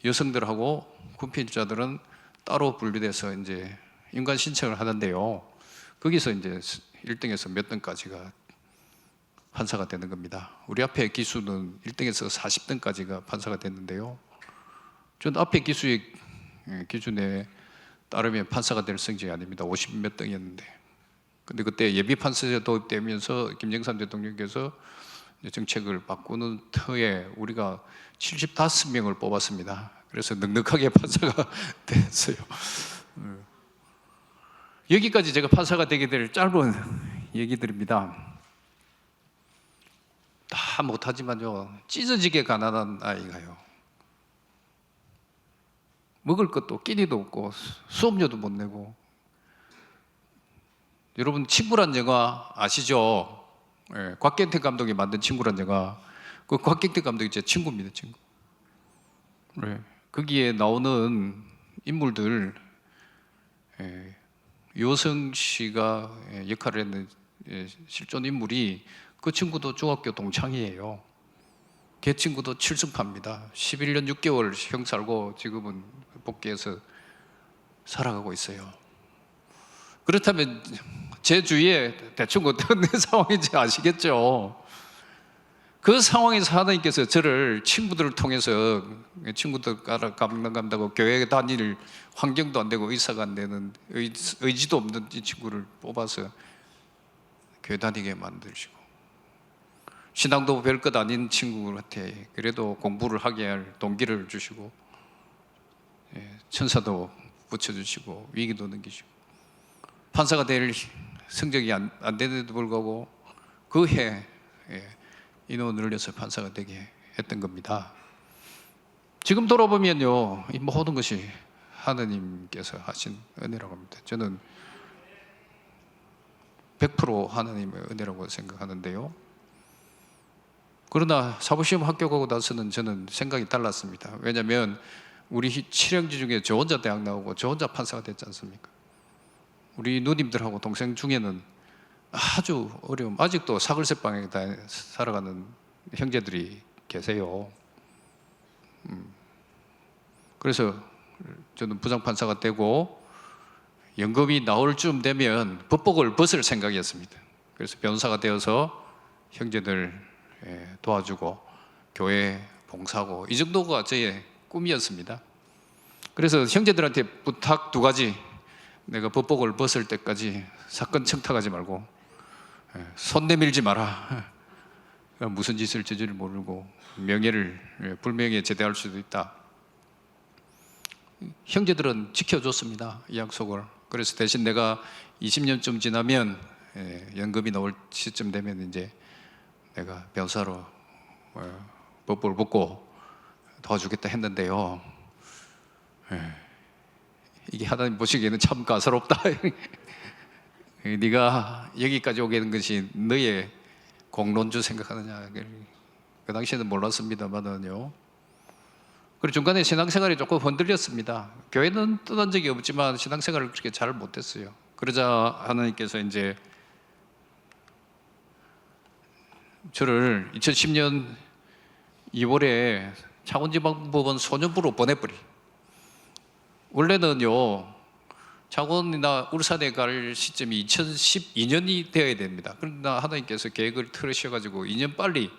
S2: 여성들하고 군필자들은 따로 분류돼서 이제 인관 신청을 하는데요, 거기서 이제 1등에서 몇 등까지가 판사가 되는 겁니다. 우리 앞에 기수는 1등에서 40등까지가 판사가 됐는데요, 전 앞에 기수의 기준에 따르면 판사가 될 성적이 아닙니다. 50몇 등이었는데, 근데 그때 예비 판사제 도입되면서 김영삼 대통령께서 정책을 바꾸는 터에 우리가 75명을 뽑았습니다. 그래서 넉넉하게 판사가 됐어요. 여기까지 제가 판사가 되게 될 짧은 얘기들입니다. 다 못하지만요, 찢어지게 가난한 아이가요, 먹을 것도 끼니도 없고 수업료도 못 내고. 여러분, 친구란 영화 아시죠? 예, 곽경택 감독이 만든 친구란 영화. 그 곽경택 감독이 제 친구입니다, 친구. 예, 거기에 나오는 인물들, 유호성 씨가 역할을 했는 실존 인물이 그 친구도 중학교 동창이에요. 걔 친구도 칠순파입니다. 11년 6개월 형 살고 지금은 복귀해서 살아가고 있어요. 그렇다면 제 주위에 대충 어떤 상황인지 아시겠죠? 그 상황에서 하나님께서 저를 친구들을 통해서, 친구들 감당간다고 교회 다닐 환경도 안 되고 의사가 안 되는, 의지도 없는 이 친구를 뽑아서 교회 다니게 만드시고, 신앙도 별것 아닌 친구한테 그래도 공부를 하게 할 동기를 주시고, 천사도 붙여주시고 위기도 넘기시고, 판사가 될 성적이 안 되는데도 불구하고 그 해 인원을 늘려서 판사가 되게 했던 겁니다. 지금 돌아보면요, 이 모든 것이 하나님께서 하신 은혜라고 합니다. 저는 100% 하나님의 은혜라고 생각하는데요. 그러나 사법시험 합격하고 나서는 저는 생각이 달랐습니다. 왜냐하면 우리 칠형제 중에 저 혼자 대학 나오고 저 혼자 판사가 됐지 않습니까? 우리 누님들하고 동생 중에는 아주 어려움, 아직도 사글세방에 살아가는 형제들이 계세요. 그래서 저는 부장판사가 되고 연금이 나올 쯤 되면 법복을 벗을 생각이었습니다. 그래서 변호사가 되어서 형제들 도와주고 교회 봉사하고, 이 정도가 저의 꿈이었습니다. 그래서 형제들한테 부탁 2가지. 내가 법복을 벗을 때까지 사건 청탁하지 말고 손 내밀지 마라. 무슨 짓을 저지를 모르고 명예를 불명예에 제대할 수도 있다. 형제들은 지켜줬습니다, 이 약속을. 그래서 대신 내가 20년쯤 지나면, 연금이 나올 시점 되면 이제 내가 변호사로 법복을 벗고 도와주겠다 했는데요, 이게 하나님 보시기에는 참 가소롭다. 네가 여기까지 오게 된 것이 너의 공론주 생각하느냐. 그 당시에는 몰랐습니다만은요. 그리고 중간에 신앙생활이 조금 흔들렸습니다. 교회는 떠난 적이 없지만 신앙생활을 그렇게 잘 못했어요. 그러자 하나님께서 이제 저를 2010년 2월에 창원지방법원 소년부로 보내버리. 원래는요, 창원이나 울산에 갈 시점이 2012년이 되어야 됩니다. 그러나 하나님께서 계획을 틀으셔가지고 2년 빨리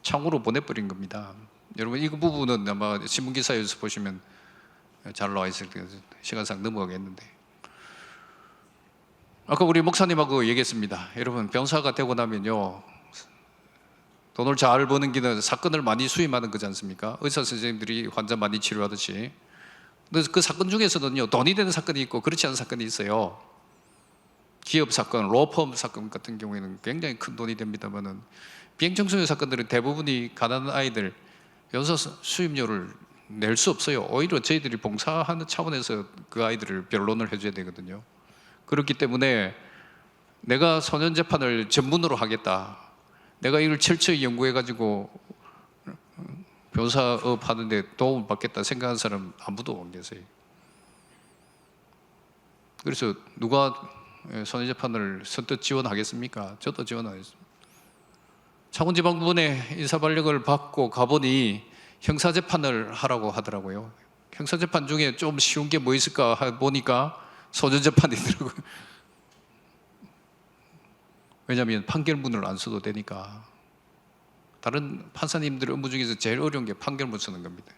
S2: 창원으로 보내버린 겁니다. 여러분, 이 부분은 아마 신문기사에서 보시면 잘 나와 있을 텐데 시간상 넘어가겠는데, 아까 우리 목사님하고 얘기했습니다. 여러분, 병사가 되고 나면요, 돈을 잘 버는 길은 사건을 많이 수임하는 거지 않습니까? 의사 선생님들이 환자 많이 치료하듯이. 그 사건 중에서는요, 돈이 되는 사건이 있고 그렇지 않은 사건이 있어요. 기업 사건, 로펌 사건 같은 경우에는 굉장히 큰 돈이 됩니다만은, 비행청소년 사건들은 대부분이 가난한 아이들 변호사 수임료를 낼 수 없어요. 오히려 저희들이 봉사하는 차원에서 그 아이들을 변론을 해줘야 되거든요. 그렇기 때문에 내가 소년재판을 전문으로 하겠다, 내가 이걸 철저히 연구해가지고 변호사업 하는데 도움을 받겠다 생각하는 사람 아무도 안 계세요. 그래서 누가 소년재판을 선뜻 지원하겠습니까? 저도 지원하겠습니다. 창원지방법원에 인사발령을 받고 가보니 형사재판을 하라고 하더라고요. 형사재판 중에 좀 쉬운 게 뭐 있을까 보니까 소년재판이더라고요. 왜냐하면 판결문을 안 써도 되니까. 다른 판사님들 업무 중에서 제일 어려운 게 판결문 쓰는 겁니다.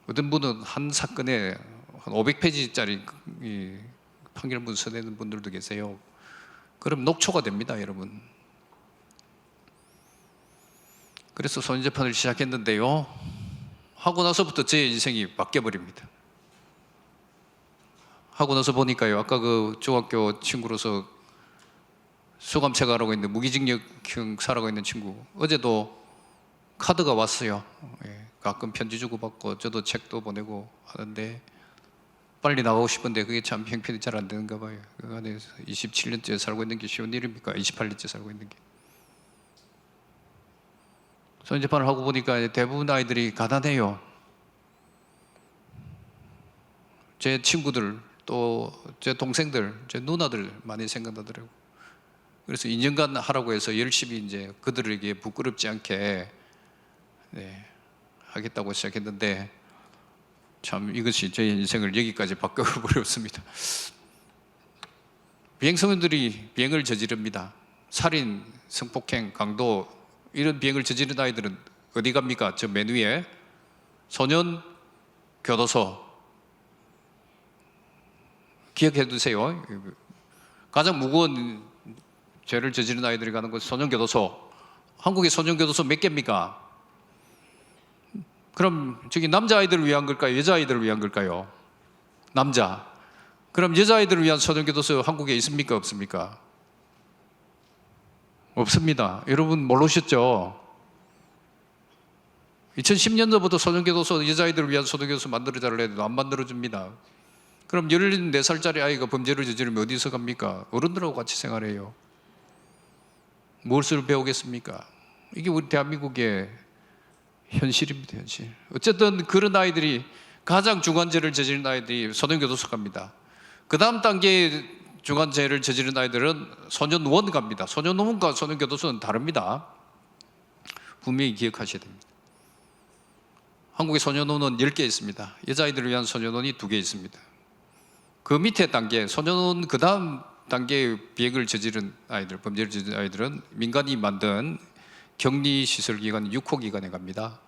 S2: 어떤 분은 한 사건에 한 500페이지짜리 판결문 써내는 분들도 계세요. 그럼 녹초가 됩니다, 여러분. 그래서 손인재판을 시작했는데요. 하고 나서부터 제 인생이 바뀌어버립니다. 하고 나서 보니까요. 아까 그 중학교 친구로서 수감체가라고 있는 무기징역형 살아가 있는 친구, 어제도 카드가 왔어요. 예, 가끔 편지 주고받고 저도 책도 보내고 하는데 빨리 나가고 싶은데 그게 참 형편이 잘 안 되는가 봐요. 그 안에 27년째 살고 있는 게 쉬운 일입니까? 28년째 살고 있는 게. 손재판을 하고 보니까 대부분 아이들이 가난해요. 제 친구들, 또 제 동생들, 제 누나들 많이 생각나더라고요. 그래서 2년간 하라고 해서 열심히 이제 그들에게 부끄럽지 않게 하겠다고 시작했는데 참 이것이 제 인생을 여기까지 바꿔버렸습니다. 비행소년들이 비행을 저지릅니다. 살인, 성폭행, 강도 이런 비행을 저지른 아이들은 어디 갑니까? 저 맨 위에 소년 교도소 기억해 두세요. 가장 무거운 죄를 저지른 아이들이 가는 곳 소년교도소. 한국의 소년교도소 몇 개입니까? 그럼 저기 남자아이들을 위한 걸까요? 여자아이들을 위한 걸까요? 남자. 그럼 여자아이들을 위한 소년교도소 한국에 있습니까? 없습니까? 없습니다. 여러분 모르셨죠? 2010년도부터 소년교도소, 여자아이들을 위한 소년교도소 만들어달라 해도 안 만들어줍니다. 그럼 14살짜리 아이가 범죄를 저지르면 어디서 갑니까? 어른들하고 같이 생활해요. 무엇을 배우겠습니까? 이게 우리 대한민국의 현실입니다. 현실. 어쨌든 그런 아이들이 가장 중한 죄를 저지른 아이들이 소년교도소 갑니다. 그 다음 단계의 중한 죄를 저지른 아이들은 소년원 갑니다. 소년원과 소년교도소는 다릅니다. 분명히 기억하셔야 됩니다. 한국의 소년원은 10개 있습니다. 여자아이들을 위한 소년원이 2개 있습니다. 그 밑에 단계, 소년원 그 다음 단계의 비행을 저지른 아이들, 범죄를 저지른 아이들은 민간이 만든 격리시설기관 6호기관에 갑니다.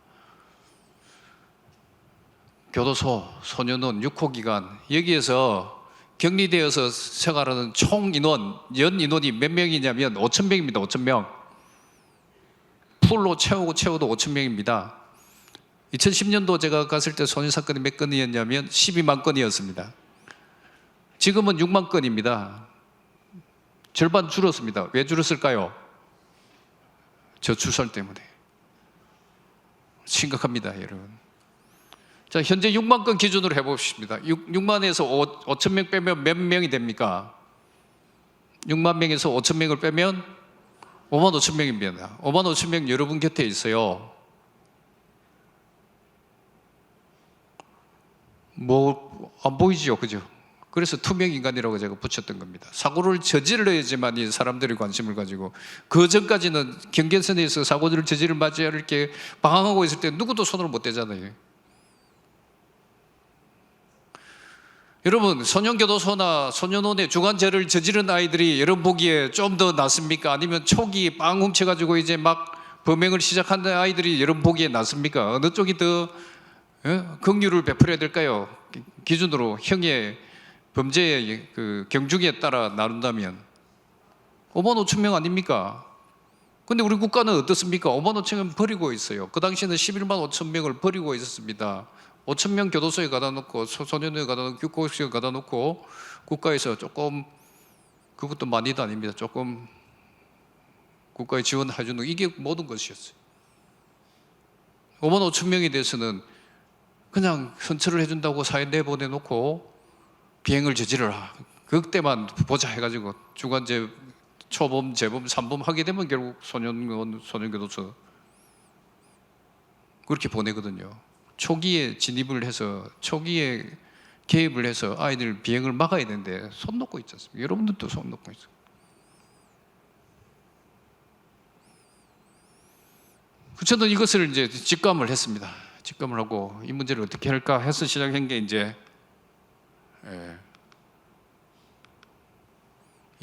S2: 교도소, 소년원, 6호기관 여기에서 격리되어서 생활하는 총 인원, 연 인원이 몇 명이냐면 5,000명입니다. 5,000명. 풀로 채워도 5,000명입니다. 2010년도 제가 갔을 때 소년 사건이 몇 건이었냐면 12만 건이었습니다. 지금은 6만 건입니다. 절반 줄었습니다. 왜 줄었을까요? 저출산 때문에. 심각합니다, 여러분. 자, 현재 6만 건 기준으로 해봅시다. 6만에서 5천 명 빼면 몇 명이 됩니까? 6만 명에서 5천 명을 빼면 5만 5천 명입니다. 5만 5천 명 여러분 곁에 있어요. 안 보이지요, 그죠? 그래서 투명 인간이라고 제가 붙였던 겁니다. 사고를 저질러야지만 사람들이 관심을 가지고, 그 전까지는 경계선에서 사고를 저지를 맞이할 이렇게 방황하고 있을 때 누구도 손을 못 대잖아요. 여러분, 소년교도소나 소년원에 중환죄를 저지른 아이들이 여러분 보기에 좀 더 낫습니까? 아니면 초기 빵 훔쳐가지고 이제 막 범행을 시작하는 아이들이 여러분 보기에 낫습니까? 어느 쪽이 더 긍휼을 베풀어야 될까요? 기준으로 형의 범죄의 그 경중에 따라 나눈다면 5만 5천 명 아닙니까? 근데 우리 국가는 어떻습니까? 5만 5천 명 버리고 있어요. 그 당시에는 11만 5천 명을 버리고 있었습니다. 5천 명 교도소에 가다 놓고 소년원에 가다 놓고 교육시에 가다 놓고 국가에서 조금, 그것도 많이도 아닙니다. 조금 국가에 지원해 주는, 이게 모든 것이었어요. 5만 5천 명에 대해서는 그냥 선처를 해준다고 사회 내보내놓고 비행을 저지르라, 그때만 보자 해가지고 주관제, 초범, 재범, 산범 하게 되면 결국 소년원, 소년교도소 그렇게 보내거든요. 초기에 진입을 해서, 초기에 개입을 해서 아이들 비행을 막아야 되는데 손 놓고 있지 않습니까? 여러분들도 손 놓고 있어요. 저는 이것을 이제 직감을 했습니다. 직감을 하고 이 문제를 어떻게 할까 해서 시작한 게 이제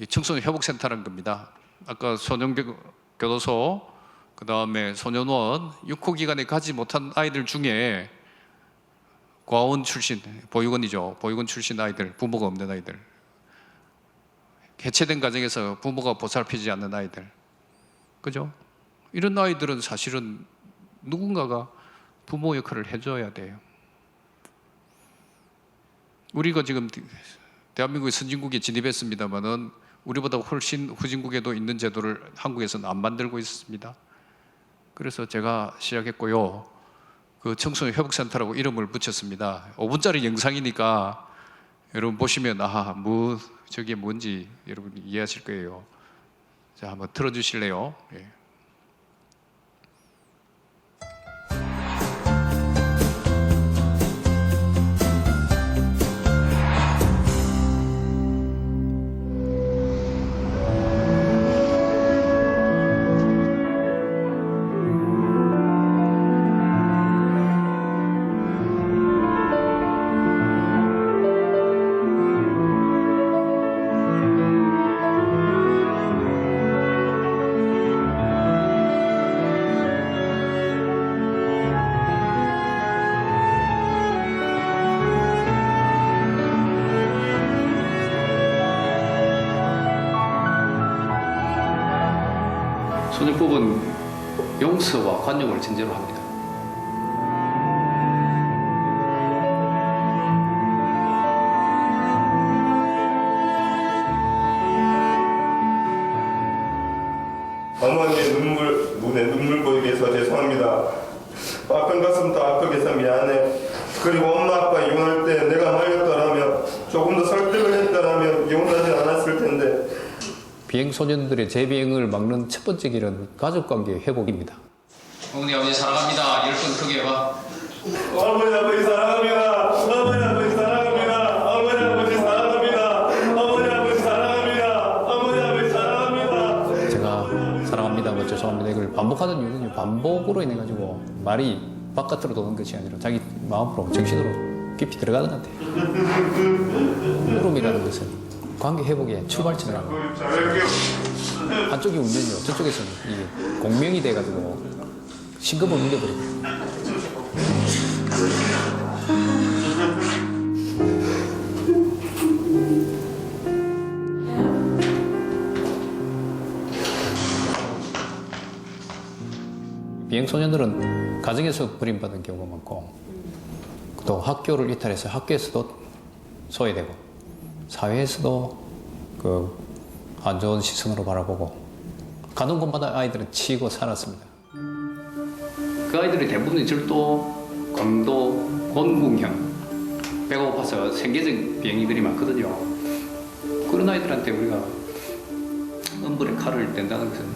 S2: 청소년 회복센터라는 겁니다. 아까 소년교도소, 그 다음에 소년원, 6호 기간에 가지 못한 아이들 중에 과원 출신, 보육원이죠. 보육원 출신 아이들, 부모가 없는 아이들, 해체된 가정에서 부모가 보살피지 않는 아이들, 그죠? 이런 아이들은 사실은 누군가가 부모 역할을 해줘야 돼요. 우리가 지금 대한민국의 선진국에 진입했습니다마는 우리보다 훨씬 후진국에도 있는 제도를 한국에서는 안 만들고 있습니다. 그래서 제가 시작했고요. 그 청소년 회복센터라고 이름을 붙였습니다. 5분짜리 영상이니까 여러분 보시면 저게 뭔지 여러분 이해하실 거예요. 자, 한번 틀어주실래요? 예. 소년법은 용서와 관용을 전제로 합니다.
S3: 어머니의 눈에 눈물 보이게 해서 죄송합니다. 아픈 가슴 더 아프게 해서 미안해. 그리고 엄마 아빠 이혼할 때 내가 말렸더라면, 조금 더 설득을 했더라면 이혼하지 않았을 텐데.
S2: 비행소년들의 재비행을 막는 첫 번째 길은 가족관계 회복입니다. 어머니 아버지 사랑합니다. 10번 크게 해봐.
S3: 어머니 아버지 사랑합니다. 어머니 아버지 사랑합니다. 어머니 아버지 사랑합니다. 어머니 아버지 사랑합니다. 어머니 아버지 사랑합니다.
S2: 제가 사랑합니다, 뭐 죄송합니다 이걸 반복하는 이유는 반복으로 인해 가지고 말이 바깥으로 도는 것이 아니라 자기 마음으로 정신으로 깊이 들어가는 것 같아요. 울음이라는 것은 관계 회복의 출발점이라고. 한쪽이 울면요, 저쪽에서는 이게 공명이 돼가지고 신금을 울려버립니다. 비행소년들은 가정에서 버림받은 경우가 많고 또 학교를 이탈해서 학교에서도 소외되고 사회에서도 안 좋은 시선으로 바라보고 가는 곳마다 아이들은 치고 살았습니다. 그 아이들이 대부분 절도, 강도, 곤궁형, 배가 고파서 생계적 비행이들이 많거든요. 그런 아이들한테 우리가 엄벌의 칼을 댄다는 것은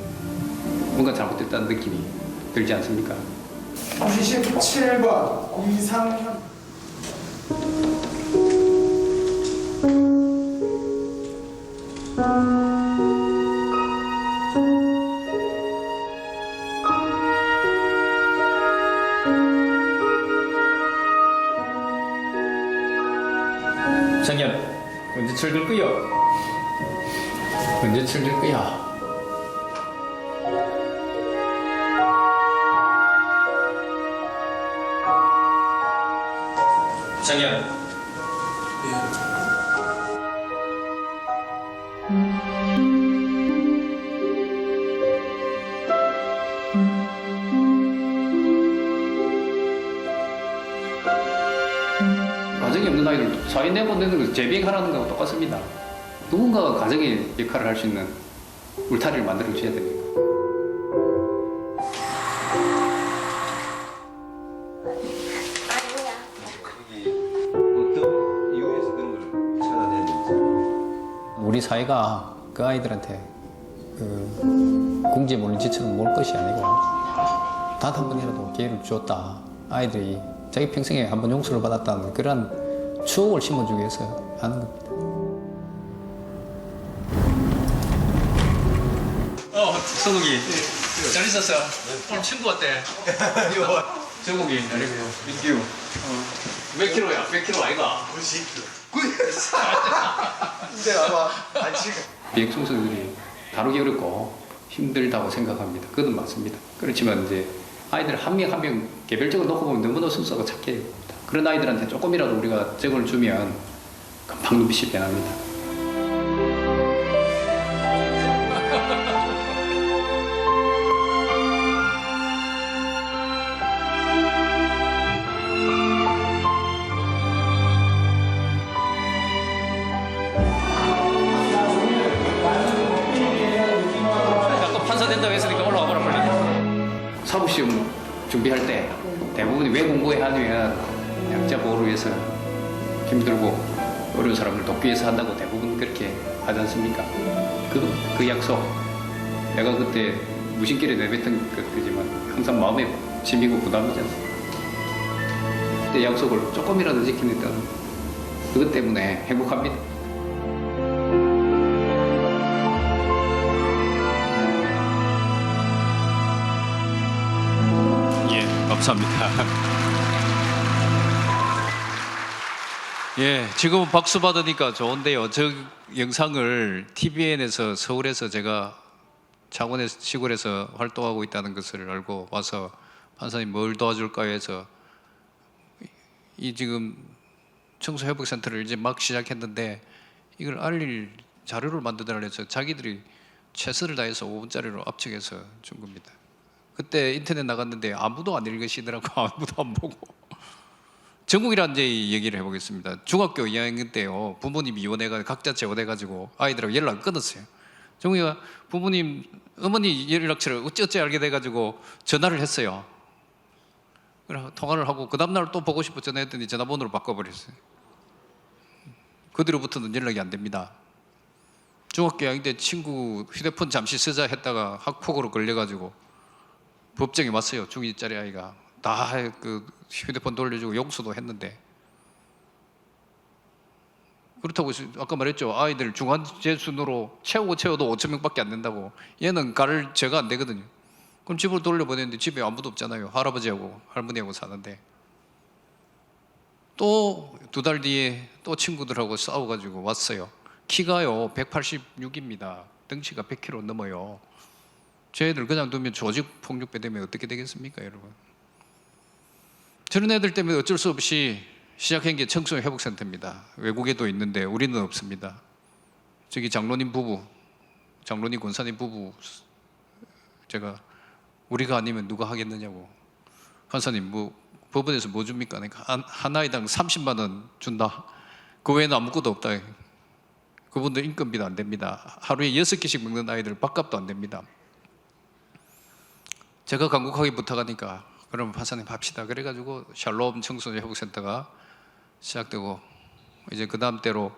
S2: 뭔가 잘못됐다는 느낌이 들지 않습니까?
S4: 97번 이상현.
S2: 장현, 언제 철들 거야? 언제 철들 거야? 장현. 가정이 없는 아이들 사회 내보내는 거 재비행하라는 거하고 똑같습니다. 누군가가 가정의 역할을 할 수 있는 울타리를 만들어 주셔야 됩니다.
S5: 어떤 이유에서 그런 걸 찾아내는지.
S2: 우리 사회가 그 아이들한테 궁지에 몰린 지처럼 몰 것이 아니고 단 한 번이라도 기회를 주었다. 아이들이 자기 평생에 한 번 용서를 받았다는 그런 추억을 심어주기 위해서 하는 겁니다. 성욱이 잘 있었어? 오늘 친구 어때? 정욱이 민규 몇 킬로야? 몇 킬로 아이가?
S5: 90kg. 근데 아마 안 치고.
S2: 비행청소년들이 다루기 어렵고 힘들다고 생각합니다. 그건 맞습니다. 그렇지만 이제 아이들 한 명 한 명 개별적으로 놓고 보면 너무나 순수하고 착해. 그런 아이들한테 조금이라도 우리가 적을 주면 금방 눈빛이 변합니다. 준비할 때 대부분이 왜 공부해야 하냐면 약자 보호를 위해서 힘들고 어려운 사람을 돕기 위해서 한다고 대부분 그렇게 하지 않습니까? 그 약속 내가 그때 무심결에 내뱉은 것이지만 항상 마음에 짐이고 부담이지 않습니까? 그때 약속을 조금이라도 지키니까 그것 때문에 행복합니다. 예, 감사합니다. 예, 지금은 박수 받으니까 좋은데요. 저 영상을 TVN에서 서울에서 제가 창원에서 시골에서 활동하고 있다는 것을 알고 와서 판사님 뭘 도와줄까 해서 이 지금 청소회복센터를 이제 막 시작했는데 이걸 알릴 자료를 만들어달라 해서 자기들이 최선을 다해서 5분짜리로 압축해서 준 겁니다. 그때 인터넷 나갔는데 아무도 안 읽으시더라고. 아무도 안 보고. 전국이란 이제 얘기를 해보겠습니다. 중학교 2학년 때요, 부모님이 이혼해가 각자 재혼해가지고 아이들하고 연락을 끊었어요. 정우이가 부모님, 어머니 연락처를 어찌어찌 알게 돼가지고 전화를 했어요. 그래서 통화를 하고 그 다음날 또 보고 싶어 전화했더니 전화번호를 바꿔버렸어요. 그 뒤로부터는 연락이 안 됩니다. 중학교 2학년 때 친구 휴대폰 잠시 쓰자 했다가 학폭으로 걸려가지고 법정에 왔어요. 중2짜리 아이가. 다 그 휴대폰 돌려주고 용서도 했는데, 그렇다고 아까 말했죠. 아이들 중환제 순으로 채우고 채워도 5천 명밖에 안 된다고. 얘는 가를 제가 안 되거든요. 그럼 집으로 돌려보냈는데 집에 아무도 없잖아요. 할아버지하고 할머니하고 사는데. 또 2달 뒤에 또 친구들하고 싸워가지고 왔어요. 키가요 186입니다. 덩치가 100kg 넘어요. 쟤들 그냥 두면 조직 폭력배 되면 어떻게 되겠습니까, 여러분? 저런 애들 때문에 어쩔 수 없이 시작한 게 청소년회복센터입니다. 외국에도 있는데 우리는 없습니다. 저기 장로님 부부, 장로님 권사님 부부, 제가 우리가 아니면 누가 하겠느냐고. 판사님 뭐 법원에서 뭐 줍니까? 그러니까 한 아이당 30만 원 준다. 그 외에는 아무것도 없다. 그분들 인건비도 안 됩니다. 하루에 6끼씩 먹는 아이들 밥값도 안 됩니다. 제가 간곡하게 부탁하니까 그러면 판사님 합시다. 그래가지고 샬롬 청소년 회복센터가 시작되고, 이제 그 다음 때로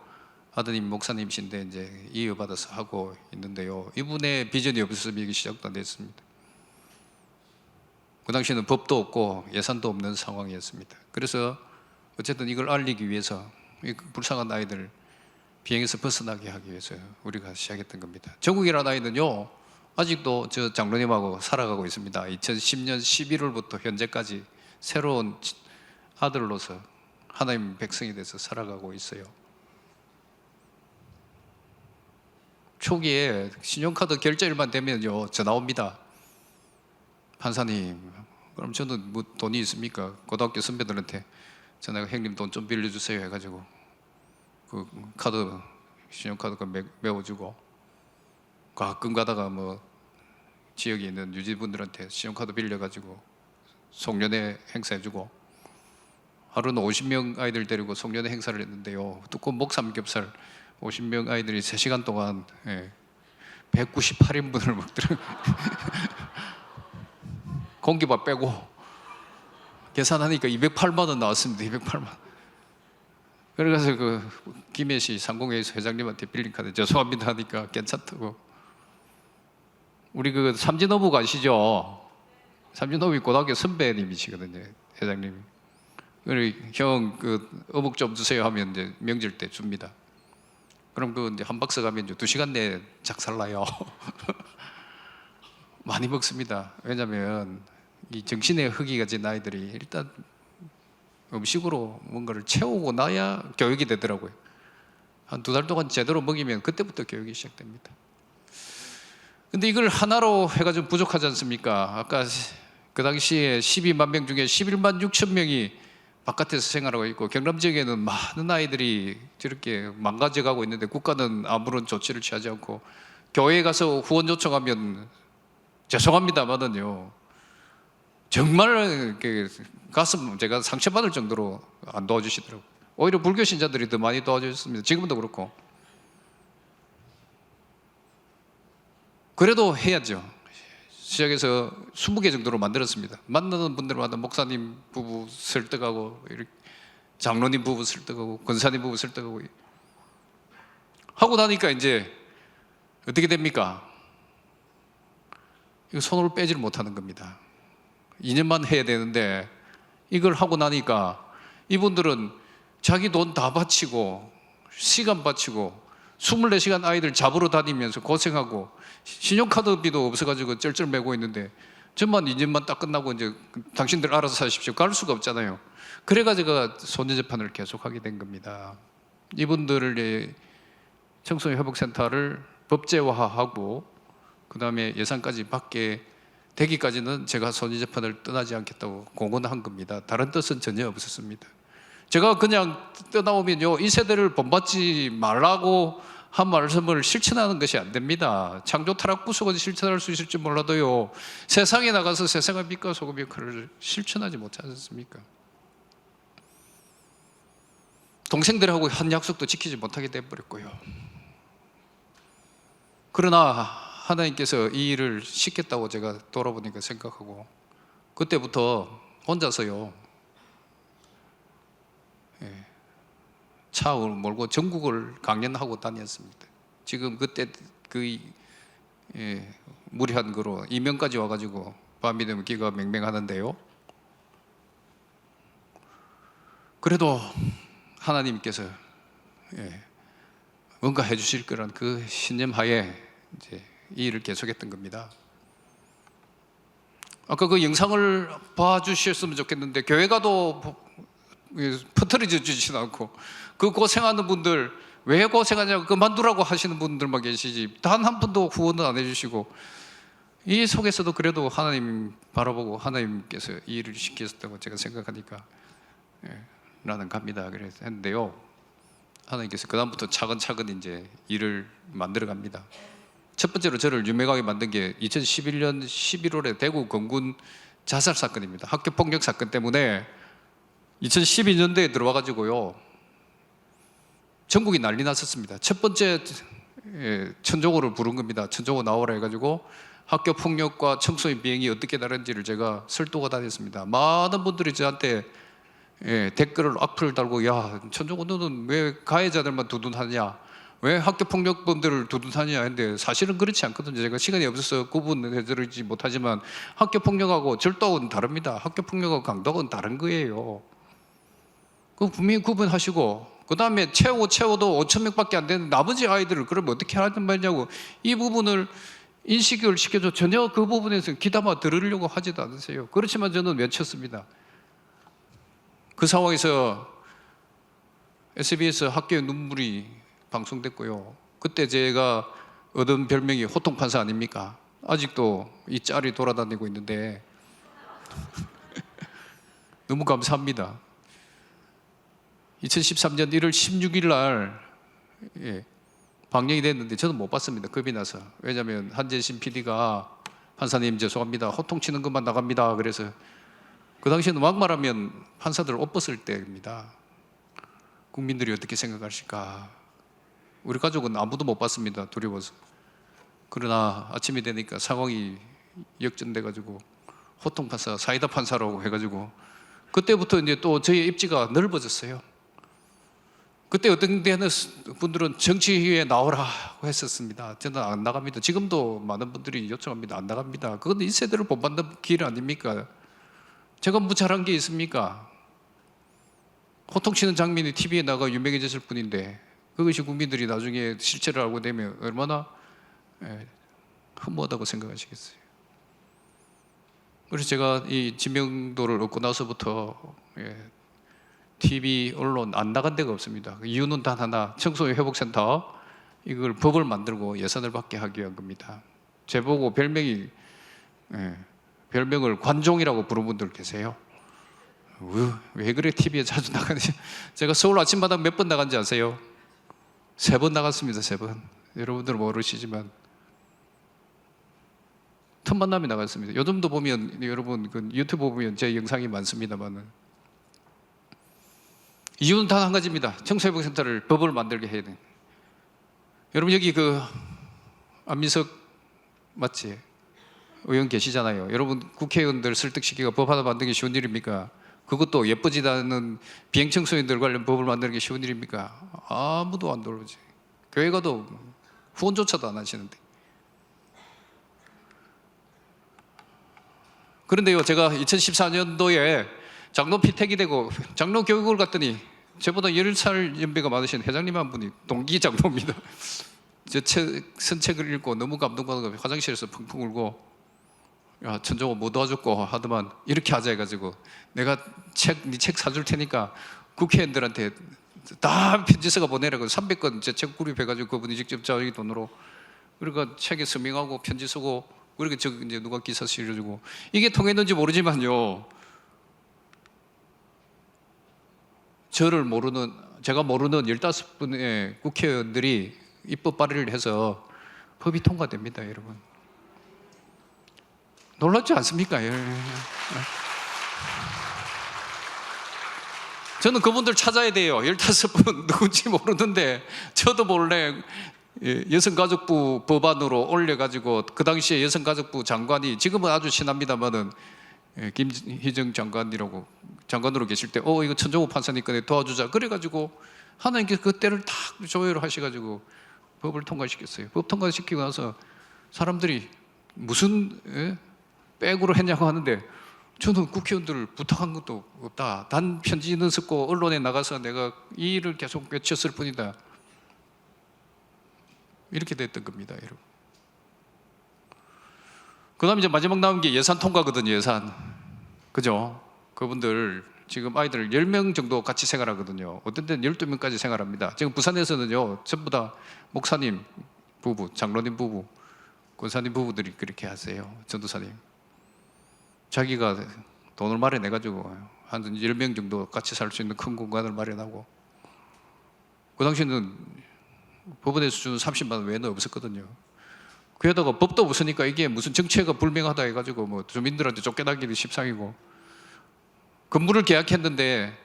S2: 아드님 목사님이신데 이제 이어받아서 하고 있는데요. 이분의 비전이 없었으면 이게 시작도 안 됐습니다. 그 당시에는 법도 없고 예산도 없는 상황이었습니다. 그래서 어쨌든 이걸 알리기 위해서 이 불쌍한 아이들 비행에서 벗어나게 하기 위해서 우리가 시작했던 겁니다. 전국이라는 아이는요, 아직도 저 장로님하고 살아가고 있습니다. 2010년 11월부터 현재까지 새로운 아들로서 하나님 백성이 돼서 살아가고 있어요. 초기에 신용카드 결제일만 되면요 전화 옵니다. 판사님, 그럼 저는 뭐 돈이 있습니까? 고등학교 선배들한테 전화가 형님 돈 좀 빌려주세요 해가지고 그 카드, 신용카드 메워주고, 가끔 가다가 뭐 지역에 있는 유지분들한테 신용카드 빌려가지고 송년회 행사해주고, 하루는 50명 아이들 데리고 송년회 행사를 했는데요, 두꺼운 목 삼겹살 50명 아이들이 3시간 동안 198인분을 먹더라고요. 공기밥 빼고 계산하니까 208만 원 나왔습니다. 208만 원. 그래서 그 김해시 상공회의소 회장님한테 빌린 카드 죄송합니다 하니까 괜찮다고. 우리 그 삼진어부 아시죠? 삼진어부 고등학교 선배님이시거든요, 회장님이. 형 그 어묵 좀 주세요 하면 이제 명절 때 줍니다. 그럼 그 이제 한 박스 가면 이제 2시간 내에 작살나요. 많이 먹습니다. 왜냐하면 이 정신의 허기가 진 아이들이 일단 음식으로 뭔가를 채우고 나야 교육이 되더라고요. 한 2달 동안 제대로 먹이면 그때부터 교육이 시작됩니다. 근데 이걸 하나로 해가지고 부족하지 않습니까? 아까 그 당시에 12만 명 중에 11만 6천 명이 바깥에서 생활하고 있고, 경남 지역에는 많은 아이들이 저렇게 망가져가고 있는데 국가는 아무런 조치를 취하지 않고, 교회에 가서 후원 요청하면 죄송합니다만은요, 정말 가슴 제가 상처받을 정도로 안 도와주시더라고요. 오히려 불교 신자들이 더 많이 도와주셨습니다. 지금도 그렇고. 그래도 해야죠. 시작해서 20개 정도로 만들었습니다. 만나는 분들마다 목사님 부부 설득하고, 이렇게 장로님 부부 설득하고, 권사님 부부 설득하고 하고 나니까 이제 어떻게 됩니까? 이거 손을 빼지를 못하는 겁니다. 2년만 해야 되는데 이걸 하고 나니까 이분들은 자기 돈 다 바치고 시간 바치고 24시간 아이들 잡으러 다니면서 고생하고 신용카드비도 없어가지고 쩔쩔매고 있는데 저만 2년만 딱 끝나고 이제 당신들 알아서 사십시오. 갈 수가 없잖아요. 그래가지고 소년 재판을 계속하게 된 겁니다. 이분들의 청소년 회복센터를 법제화하고 그 다음에 예산까지 받게 되기까지는 제가 소년 재판을 떠나지 않겠다고 공언한 겁니다. 다른 뜻은 전혀 없었습니다. 제가 그냥 떠나오면요, 이 세대를 본받지 말라고 한 말씀을 실천하는 것이 안 됩니다. 창조 타락 부수고 실천할 수 있을지 몰라도요, 세상에 나가서 세상의 빛과 소금의 역할을 실천하지 못하지 않습니까? 동생들하고 한 약속도 지키지 못하게 돼버렸고요. 그러나 하나님께서 이 일을 시켰다고 제가 돌아보니까 생각하고 그때부터 혼자서요, 차를 몰고 전국을 강연하고 다녔습니다. 지금 그때 무리한 거로 이명까지 와가지고 밤이 되면 귀가 맹맹하는데요. 그래도 하나님께서 뭔가 해주실 거란 그 신념하에 이제 이 일을 계속했던 겁니다. 아까 그 영상을 봐주셨으면 좋겠는데 교회 가도 퍼뜨려져 주지도 않고 그 고생하는 분들 왜 고생하냐고 그만두라고 하시는 분들만 계시지 단 한 분도 후원을 안 해주시고 이 속에서도 그래도 하나님 바라보고 하나님께서 이 일을 시키셨다고 제가 생각하니까 나는 갑니다 그래서 했는데요. 하나님께서 그다음부터 차근차근 이제 일을 만들어 갑니다. 첫 번째로 저를 유명하게 만든 게 2011년 11월에 대구 건군 자살 사건입니다. 학교 폭력 사건 때문에 2012년도에 들어와가지고요, 전국이 난리 났었습니다. 첫 번째 천조고를 부른 겁니다. 천조고 나오라 해가지고 학교 폭력과 청소년 비행이 어떻게 다른지를 제가 설득하고 다녔습니다. 많은 분들이 저한테 댓글을 악플을 달고, 야, 천조고 너는 왜 가해자들만 두둔하냐, 왜 학교 폭력범들을 두둔하냐 했는데 사실은 그렇지 않거든요. 제가 시간이 없어서 구분해드리지 못하지만 학교 폭력하고 절도하고는 다릅니다. 학교 폭력하고 강도하고는 다른 거예요. 그 분명히 구분하시고, 그 다음에 채워도 5,000명밖에 안 되는 나머지 아이들을 그러면 어떻게 하는 말이냐고, 이 부분을 인식을 시켜줘. 전혀 그 부분에서 귀담아 들으려고 하지도 않으세요. 그렇지만 저는 외쳤습니다. 그 상황에서 SBS 학교의 눈물이 방송됐고요. 그때 제가 얻은 별명이 호통판사 아닙니까? 아직도 이 짤이 돌아다니고 있는데 너무 감사합니다. 2013년 1월 16일 날 방영이 됐는데 저는 못 봤습니다. 겁이 나서. 왜냐하면 한재신 PD가 판사님 죄송합니다, 호통치는 것만 나갑니다. 그래서 그 당시에는 막말하면 판사들 옷 벗을 때입니다. 국민들이 어떻게 생각하실까. 우리 가족은 아무도 못 봤습니다. 두려워서. 그러나 아침이 되니까 상황이 역전돼가지고 호통판사, 사이다 판사라고 해가지고 그때부터 이제 또 저희 입지가 넓어졌어요. 그때 어떤 데는 분들은 정치회의에 나오라고 했었습니다. 저는 안 나갑니다. 지금도 많은 분들이 요청합니다. 안 나갑니다. 그건 이 세대를 본받는 길 아닙니까? 제가 뭐 잘한 게 있습니까? 호통치는 장면이 TV에 나가 유명해졌을 뿐인데 그것이 국민들이 나중에 실체를 알고 되면 얼마나 흠모하다고 생각하시겠어요. 그래서 제가 이 지명도를 얻고 나서부터 TV, 언론 안 나간 데가 없습니다. 그 이유는 단 하나, 청소년 회복센터 이걸 법을 만들고 예산을 받게 하기 위한 겁니다. 제보고 별명을 관종이라고 부르는 분들 계세요. 왜 그래 TV에 자주 나가는지. 제가 서울 아침마다 몇 번 나간지 아세요? 3번 나갔습니다. 3번. 여러분들은 모르시지만 틈만 나면 나갔습니다. 요즘도 보면 여러분 그 유튜브 보면 제 영상이 많습니다만 이유는 단 한 가지입니다. 청소회복센터를 법을 만들게 해야 돼. 여러분 여기 그 안민석 맞지? 의원 계시잖아요. 여러분 국회의원들 설득시키고 법 하나 만드는 게 쉬운 일입니까? 그것도 예쁘지도 않은 비행청소년들 관련 법을 만드는 게 쉬운 일입니까? 아무도 안 돌보지. 교회 가도 후원조차도 안 하시는데. 그런데요, 제가 2014년도에 장로 피택이 되고 장로 교육을 갔더니 저보다 10살 연배가 많으신 회장님 한 분이 동기 장로입니다. 저 선책을 읽고 너무 감동받아서 화장실에서 펑펑 울고, 야, 천정호 못 도와줬고 하더만 이렇게 하자 해가지고, 내가 네 책 사줄 테니까 국회의원들한테 다 편지 써가 보내라고 300건 제 책 구입해가지고 그분이 직접 자기 돈으로, 그러니까 책에 서명하고 편지 쓰고, 그렇게 저 이제 누가 기사 실어주고, 이게 통했는지 모르지만요, 저를 모르는, 제가 모르는 15분의 국회의원들이 입법 발의를 해서 법이 통과됩니다, 여러분. 놀랍지 않습니까? 저는 그분들 찾아야 돼요. 15분 누군지 모르는데, 저도 몰래 여성가족부 법안으로 올려가지고, 그 당시에 여성가족부 장관이, 지금은 아주 친합니다만은 김희정 장관으로 계실 때, 이거 천정호 판사님 거네 도와주자. 그래가지고 하나님께서 그때를 딱 조율을 하셔가지고 법을 통과시켰어요. 법 통과시키고 나서 사람들이 무슨 백으로 했냐고 하는데, 저는 국회의원들을 부탁한 것도 없다. 단 편지는 썼고 언론에 나가서 내가 이 일을 계속 외쳤을 뿐이다. 이렇게 됐던 겁니다, 여러분. 그 다음에 이제 마지막 나온 게 예산 통과거든요, 예산. 그죠? 그분들 지금 아이들 10명 정도 같이 생활하거든요. 어떤 때는 12명까지 생활합니다. 지금 부산에서는요, 전부 다 목사님 부부, 장로님 부부, 권사님 부부들이 그렇게 하세요. 전도사님. 자기가 돈을 마련해가지고 한 10명 정도 같이 살 수 있는 큰 공간을 마련하고, 그 당시에는 법원에서 주는 30만 원 외에는 없었거든요. 그에다가 법도 없으니까 이게 무슨 정체가 불명하다 해가지고 뭐 주민들한테 쫓겨나기도 십상이고, 건물을 계약했는데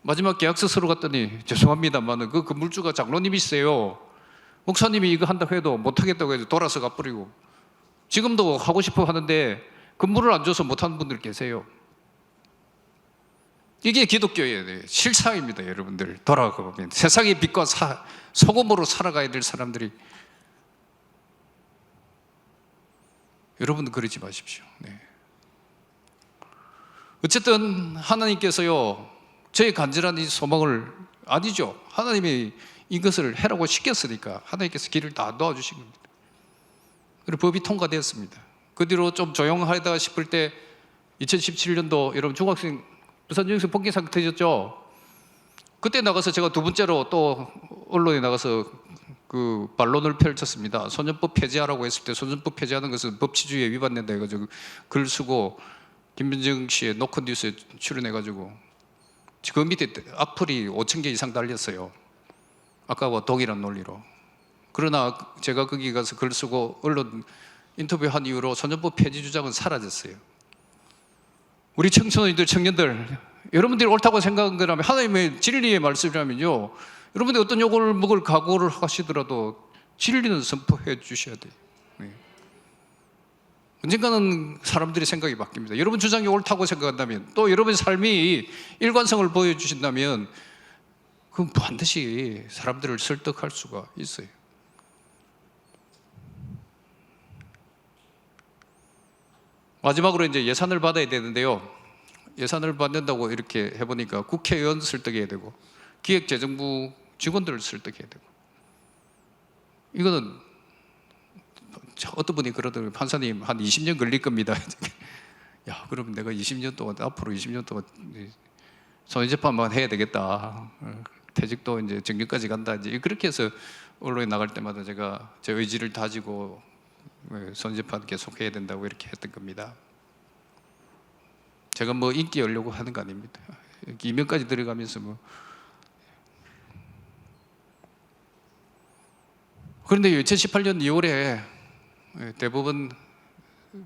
S2: 마지막 계약서 쓰러 갔더니, 죄송합니다만 그 건물주가 장로님이세요. 목사님이 이거 한다고 해도 못하겠다고 해서 돌아서 가버리고, 지금도 하고 싶어 하는데 건물을 안 줘서 못하는 분들 계세요. 이게 기독교의 실상입니다, 여러분들. 돌아가 보면 세상의 빛과 소금으로 살아가야 될 사람들이, 여러분도 그러지 마십시오. 네. 어쨌든 하나님께서요, 저의 간절한 이 소망을, 아니죠, 하나님이 이것을 해라고 시켰으니까 하나님께서 길을 다 도와주신 겁니다. 그리고 법이 통과되었습니다. 그 뒤로 좀 조용하다 싶을 때 2017년도 여러분 중학생 부산 중학생 폭기 사건 터졌죠. 그때 나가서 제가 두 번째로 또 언론에 나가서 그 반론을 펼쳤습니다. 소년법 폐지하라고 했을 때, 소년법 폐지하는 것은 법치주의에 위반된다 해가지고 글 쓰고 김민정 씨의 노컷뉴스에 출연해가지고 그 밑에 악플이 5,000개 이상 달렸어요. 아까와 동일한 논리로. 그러나 제가 거기 가서 글 쓰고 언론 인터뷰한 이후로 소년법 폐지 주장은 사라졌어요. 우리 청소년들, 청년들, 여러분들이 옳다고 생각한 거라면, 하나님의 진리의 말씀이라면요, 여러분들이 어떤 욕을 먹을 각오를 하시더라도 진리는 선포해 주셔야 돼요. 네. 언젠가는 사람들의 생각이 바뀝니다. 여러분 주장이 옳다고 생각한다면, 또 여러분의 삶이 일관성을 보여주신다면, 그건 반드시 사람들을 설득할 수가 있어요. 마지막으로 이제 예산을 받아야 되는데요, 예산을 받는다고 이렇게 해보니까 국회의원 설득해야 되고 기획재정부 직원들을 설득해야 되고, 이거는 어떤 분이 그러더라고요. 판사님 한 20년 걸릴 겁니다. 야, 그럼 내가 20년 동안, 앞으로 20년 동안 손해재판만 해야 되겠다. 퇴직도 이제 정년까지 간다. 이제 그렇게 해서 언론에 나갈 때마다 제가 제 의지를 다지고 손해재판 계속 해야 된다고 이렇게 했던 겁니다. 제가 뭐 인기 열려고 하는 거 아닙니다. 이명까지 들어가면서 뭐. 그런데 2018년 2월에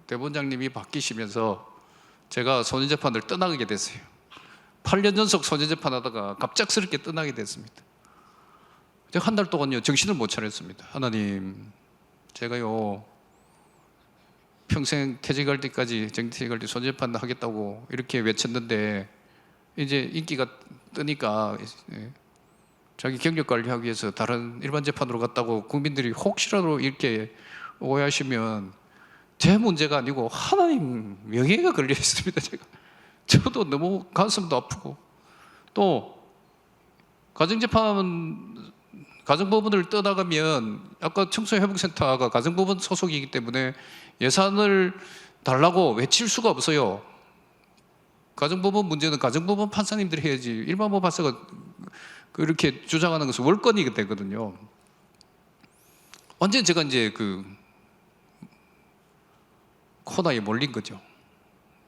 S2: 대법원장님이 바뀌시면서 제가 손해재판을 떠나게 됐어요. 8년 연속 손해재판 하다가 갑작스럽게 떠나게 됐습니다. 제가 한 달 동안요 정신을 못 차렸습니다. 하나님, 제가요 평생 퇴직할 때까지 정퇴직할 때 손재판 하겠다고 이렇게 외쳤는데 이제 인기가 뜨니까 자기 경력 관리하기 위해서 다른 일반 재판으로 갔다고 국민들이 혹시라도 이렇게 오해하시면 제 문제가 아니고 하나님 명예가 걸려 있습니다. 저도 너무 가슴도 아프고 또 가정법원을 떠나가면 아까 청소년회복센터가 가정법원 소속이기 때문에 예산을 달라고 외칠 수가 없어요. 가정법원 문제는 가정법원 판사님들이 해야지 일반법 판사가 그렇게 주장하는 것은 월권이 되거든요. 완전 제가 이제 그 코너에 몰린 거죠.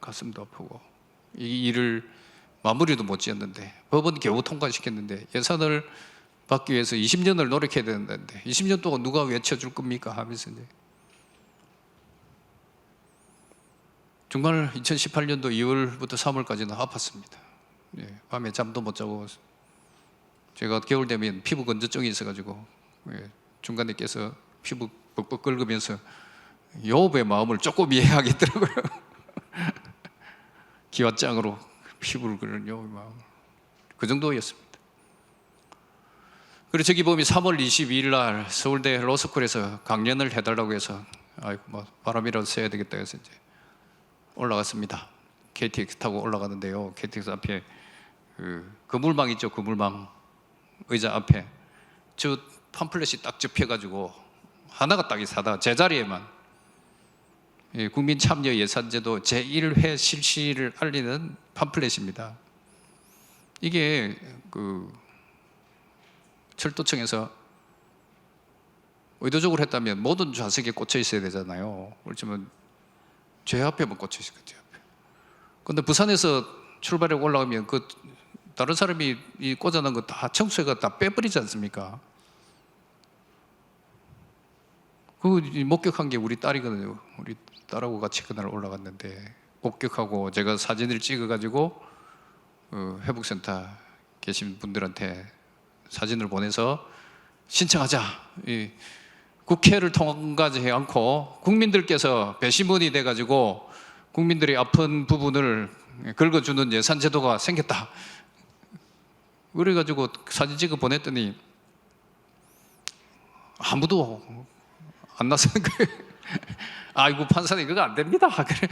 S2: 가슴도 아프고 이 일을 마무리도 못 지었는데 법원 겨우 통과시켰는데 예산을 받기 위해서 20년을 노력해야 되는데 20년 동안 누가 외쳐줄 겁니까 하면서 이제 정말 2018년도 2월부터 3월까지는 아팠습니다. 밤에 잠도 못 자고 제가 겨울 되면 피부 건조증이 있어가지고 중간에 깨서 피부 뻑뻑 긁으면서 여호와의 마음을 조금 이해하겠더라고요. 기와장으로 피부를 긁는 여호와의 마음 그 정도였습니다. 그리고 저기 보면 3월 22일 날 서울대 로스쿨에서 강연을 해달라고 해서 아이고 뭐 바람이라도 쐬야 되겠다 해서 이제 올라갔습니다. KTX 타고 올라가는데요. KTX 앞에 그 그물망 있죠, 그물망 의자 앞에 저 팜플렛이 딱 접혀가지고 하나가 딱 있어다 제자리에만 국민 참여 예산제도 제1회 실시를 알리는 팜플렛입니다. 이게 그 철도청에서 의도적으로 했다면 모든 좌석에 꽂혀 있어야 되잖아요. 그렇지만 제 앞에만 꽂혀 있을 거죠. 그런데 부산에서 출발해 올라가면 그 다른 사람이 이 꽂아놓은 거 다 청소해가 다 빼버리지 않습니까? 그 목격한 게 우리 딸이거든요. 우리 딸하고 같이 그날 올라갔는데 목격하고 제가 사진을 찍어가지고 회복센터 계신 분들한테 사진을 보내서 신청하자. 국회를 통과하지 않고 국민들께서 배심원이 돼가지고 국민들이 아픈 부분을 긁어주는 예산 제도가 생겼다. 그래가지고 사진 찍어 보냈더니 아무도 안 나서는 거예요. 아이고 판사님 그거 안 됩니다. 그래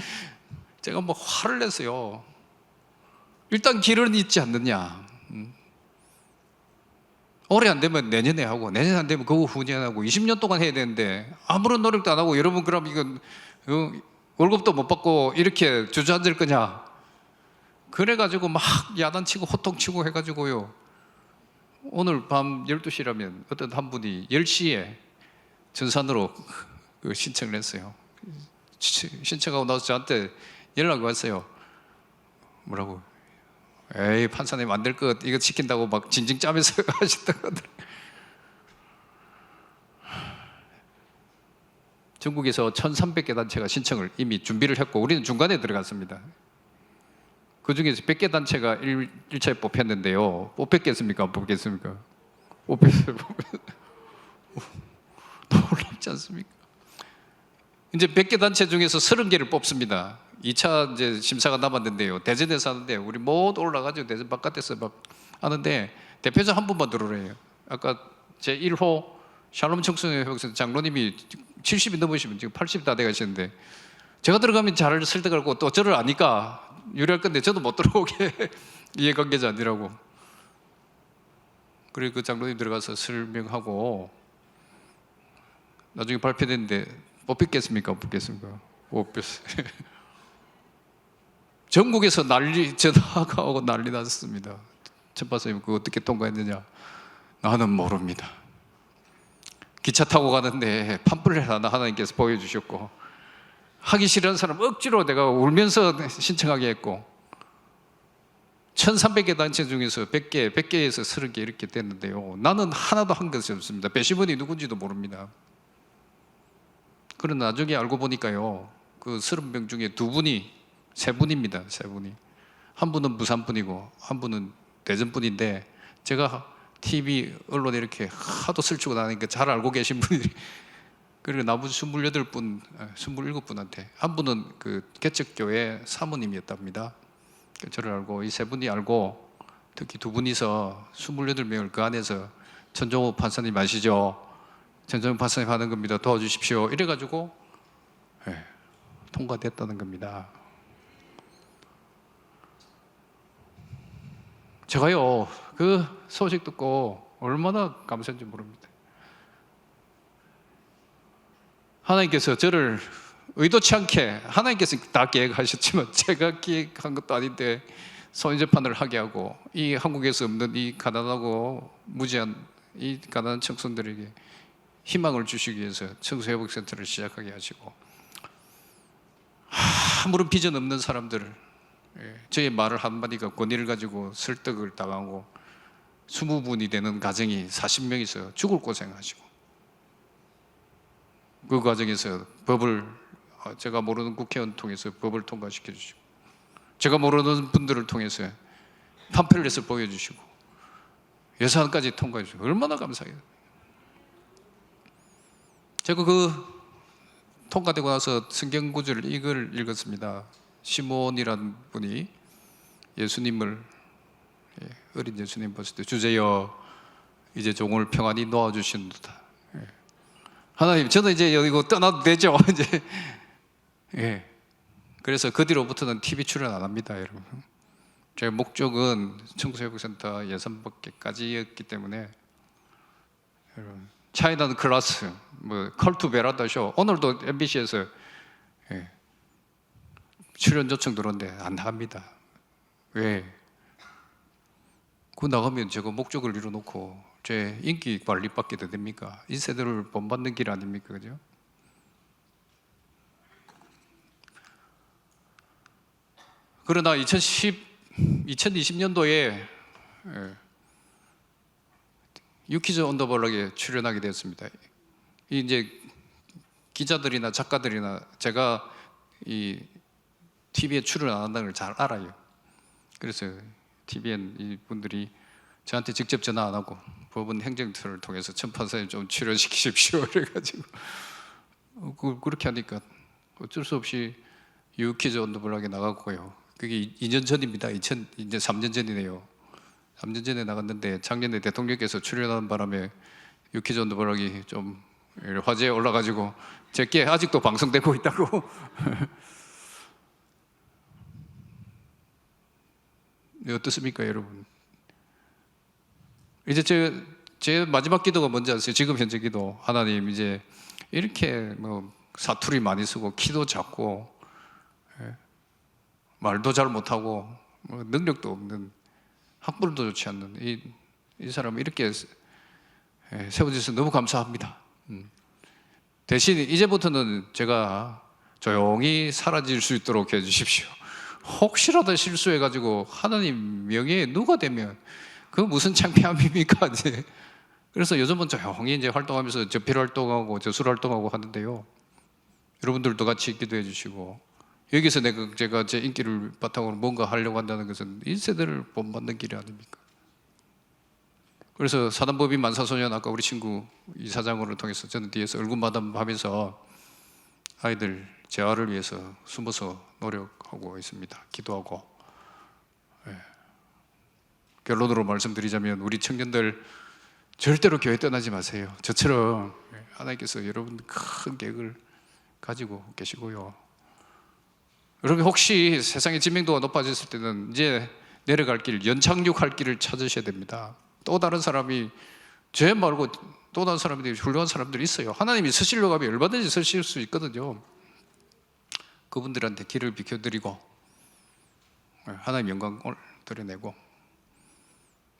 S2: 제가 뭐 화를 냈어요. 일단 길은 있지 않느냐. 올해 안 되면 내년에 하고 내년 안 되면 그 후년에 하고 20년 동안 해야 되는데 아무런 노력도 안 하고 여러분 그럼 이건 월급도 못 받고 이렇게 주저앉을 거냐. 그래가지고 막 야단치고 호통치고 해가지고요. 오늘 밤 12시라면 어떤 한 분이 10시에 전산으로 신청을 했어요. 신청하고 나서 저한테 연락이 왔어요. 뭐라고? 에이 판사님 안 될 것 이거 지킨다고 막 징징 짜면서 하셨던 것들. 전국에서 1,300개 단체가 신청을 이미 준비를 했고 우리는 중간에 들어갔습니다. 그 중에서 100개 단체가 1차에 뽑혔는데요. 뽑혔겠습니까? 안 뽑혔겠습니까? 뽑혔어요. 놀랍지 않습니까? 이제 100개 단체 중에서 30개를 뽑습니다. 2차 이제 심사가 남았는데요. 대전에서 하는데 우리 모두 올라가지고 대전 바깥에서 막 하는데 대표자 한 분만 들어오래요. 아까 제 1호 샬롬 청소년회복센터 장로님이 70이 넘으시면 지금 80 다 돼가시는데 제가 들어가면 잘 설득하고 또 저를 아니까 유리할 건데 저도 못 들어오게 이해관계자 아니라고. 그리고 그 장로님 들어가서 설명하고 나중에 발표됐는데 뽑혔겠습니까? 못 뽑겠습니까? 못 뽑혔어요. 전국에서 전화가 오고 난리 났습니다. 천파선생님 그거 어떻게 통과했느냐? 나는 모릅니다. 기차 타고 가는데 팜플렛 하나 하나님께서 보여주셨고 하기 싫은 사람 억지로 내가 울면서 신청하게 했고 1,300개 단체 중에서 100개에서 30개 이렇게 됐는데요. 나는 하나도 한 것이 없습니다. 배심원이 누군지도 모릅니다. 그런 나중에 알고 보니까요. 그 30명 중에 3분입니다. 3분이. 한 분은 부산 분이고 한 분은 대전 분인데 제가 TV 언론에 이렇게 하도 슬치고 나니까 잘 알고 계신 분들이 그리고 나머지 28분, 27분한테 한 분은 그 개척교회 사모님이었답니다. 저를 알고 이 세 분이 알고 특히 두 분이서 28명을 그 안에서 천종호 판사님 아시죠? 천종호 판사님 하는 겁니다. 도와주십시오. 이래가지고 통과됐다는 겁니다. 제가요 그 소식 듣고 얼마나 감사한지 모릅니다. 하나님께서 저를 의도치 않게 하나님께서 다 계획하셨지만 제가 계획한 것도 아닌데 손재판을 하게 하고 이 한국에서 없는 이 가난하고 무지한 이 가난한 청소년들에게 희망을 주시기 위해서 청소회복센터를 시작하게 하시고 아무런 비전 없는 사람들을 저의 말을 한마디가 권위를 가지고 설득을 당하고 20분이 되는 가정이 40명이서 죽을 고생하시고 그 과정에서 법을 제가 모르는 국회의원 통해서 법을 통과시켜 주시고 제가 모르는 분들을 통해서 팜플렛을 보여주시고 예산까지 통과해 주시고 얼마나 감사해요. 제가 그 통과되고 나서 성경 구절 이걸 읽었습니다. 시몬이라는 분이 예수님을 어린 예수님 봤을 때 주제여 이제 종을 평안히 놓아주신다. 하나님 저는 이제 여기 떠나도 되죠? 이제 그래서 그 뒤로부터는 TV 출연 안 합니다, 여러분. 제 목적은 청소회복센터 예산 받기까지였기 때문에 여러분 차이나는 클래스, 뭐 컬투 베라다 쇼 오늘도 MBC에서 출연 요청 들어온데 안 나갑니다. 왜? 그 나가면 제가 목적을 이뤄놓고 제 인기 관리 받게 됩니까? 이 세대를 본받는 길 아닙니까, 그죠? 그러나 2020년도에 유키즈 언더블럭에 출연하게 되었습니다. 이제 기자들이나 작가들이나 제가 이 TV에 출연 안 한다는 걸 잘 알아요. 그래서 TVN 이 분들이 저한테 직접 전화 안 하고 법원 행정처를 통해서 천 판사님 좀 출연시키십시오. 그래가지고 그렇게 하니까 어쩔 수 없이 유키즈 언더블럭에 나갔고요. 그게 2년 전입니다. 이제 3년 전이네요. 3년 전에 나갔는데 작년에 대통령께서 출연하는 바람에 유키즈 언더블럭이 좀 화제에 올라가지고 제게 아직도 방송되고 있다고. 네, 어떻습니까, 여러분? 이제 제 마지막 기도가 뭔지 아세요? 지금 현재 기도. 하나님 이제 이렇게 뭐 사투리 많이 쓰고 키도 작고 말도 잘 못하고 뭐 능력도 없는 학벌도 좋지 않는 이 사람 이렇게 세워주셔서 너무 감사합니다. 대신 이제부터는 제가 조용히 사라질 수 있도록 해주십시오. 혹시라도 실수해가지고 하나님 명예에 누가 되면 그 무슨 창피함입니까? 이제. 그래서 요즘은 조용히 이제 활동하면서 저필 활동하고 저술 활동하고 하는데요. 여러분들도 같이 기도해 주시고 여기서 제가 제 인기를 바탕으로 뭔가 하려고 한다는 것은 이 세대를 본받는 길이 아닙니까? 그래서 사단법인 만사소년 아까 우리 친구 이사장으로 통해서 저는 뒤에서 얼굴마담하면서 아이들 재활을 위해서 숨어서 노력하고 있습니다. 기도하고. 결론으로 말씀드리자면 우리 청년들 절대로 교회 떠나지 마세요. 저처럼 하나님께서 여러분 큰 계획을 가지고 계시고요. 여러분 혹시 세상의知名도가 높아졌을 때는 이제 내려갈 길, 연착륙할 길을 찾으셔야 됩니다. 또 다른 사람이 제 말고 또 다른 사람들이 훌륭한 사람들이 있어요. 하나님이 쓰시려고 하면 얼마든지 쓰실 수 있거든요. 그분들한테 길을 비켜드리고 하나님 영광을 드러내고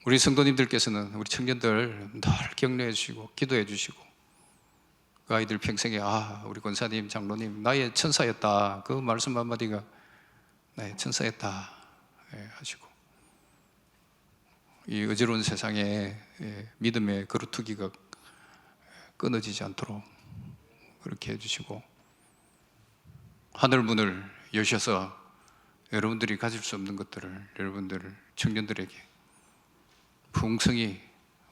S2: 우리 성도님들께서는 우리 청년들 늘 격려해 주시고 기도해 주시고 그 아이들 평생에 우리 권사님 장로님 나의 천사였다 그 말씀 한마디가 나의 천사였다 하시고 이 어지러운 세상에 믿음의 거루투기가 끊어지지 않도록 그렇게 해주시고 하늘문을 여셔서 여러분들이 가질 수 없는 것들을 여러분들 청년들에게 풍성히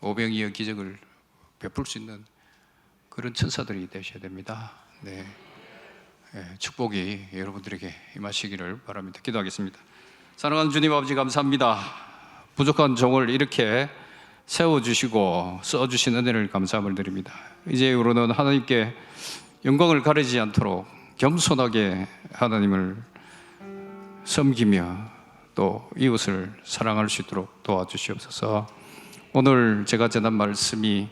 S2: 오병이어 기적을 베풀 수 있는 그런 천사들이 되셔야 됩니다. 네. 축복이 여러분들에게 임하시기를 바랍니다. 기도하겠습니다. 사랑하는 주님 아버지 감사합니다. 부족한 종을 이렇게 세워주시고 써주신 은혜를 감사함을 드립니다. 이제 이후로는 하나님께 영광을 가리지 않도록 겸손하게 하나님을 섬기며 또 이웃을 사랑할 수 있도록 도와주시옵소서. 오늘 제가 전한 말씀이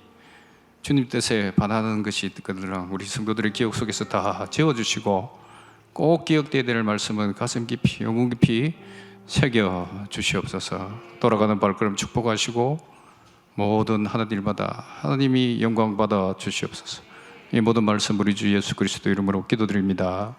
S2: 주님 뜻에 반하는 것이 있거든요. 우리 성도들의 기억 속에서 다 지워주시고 꼭 기억되어야 될 말씀은 가슴 깊이 영혼 깊이 새겨 주시옵소서. 돌아가는 발걸음 축복하시고 모든 하는 일마다 하나님이 영광 받아 주시옵소서. 이 모든 말씀 우리 주 예수 그리스도 이름으로 기도드립니다.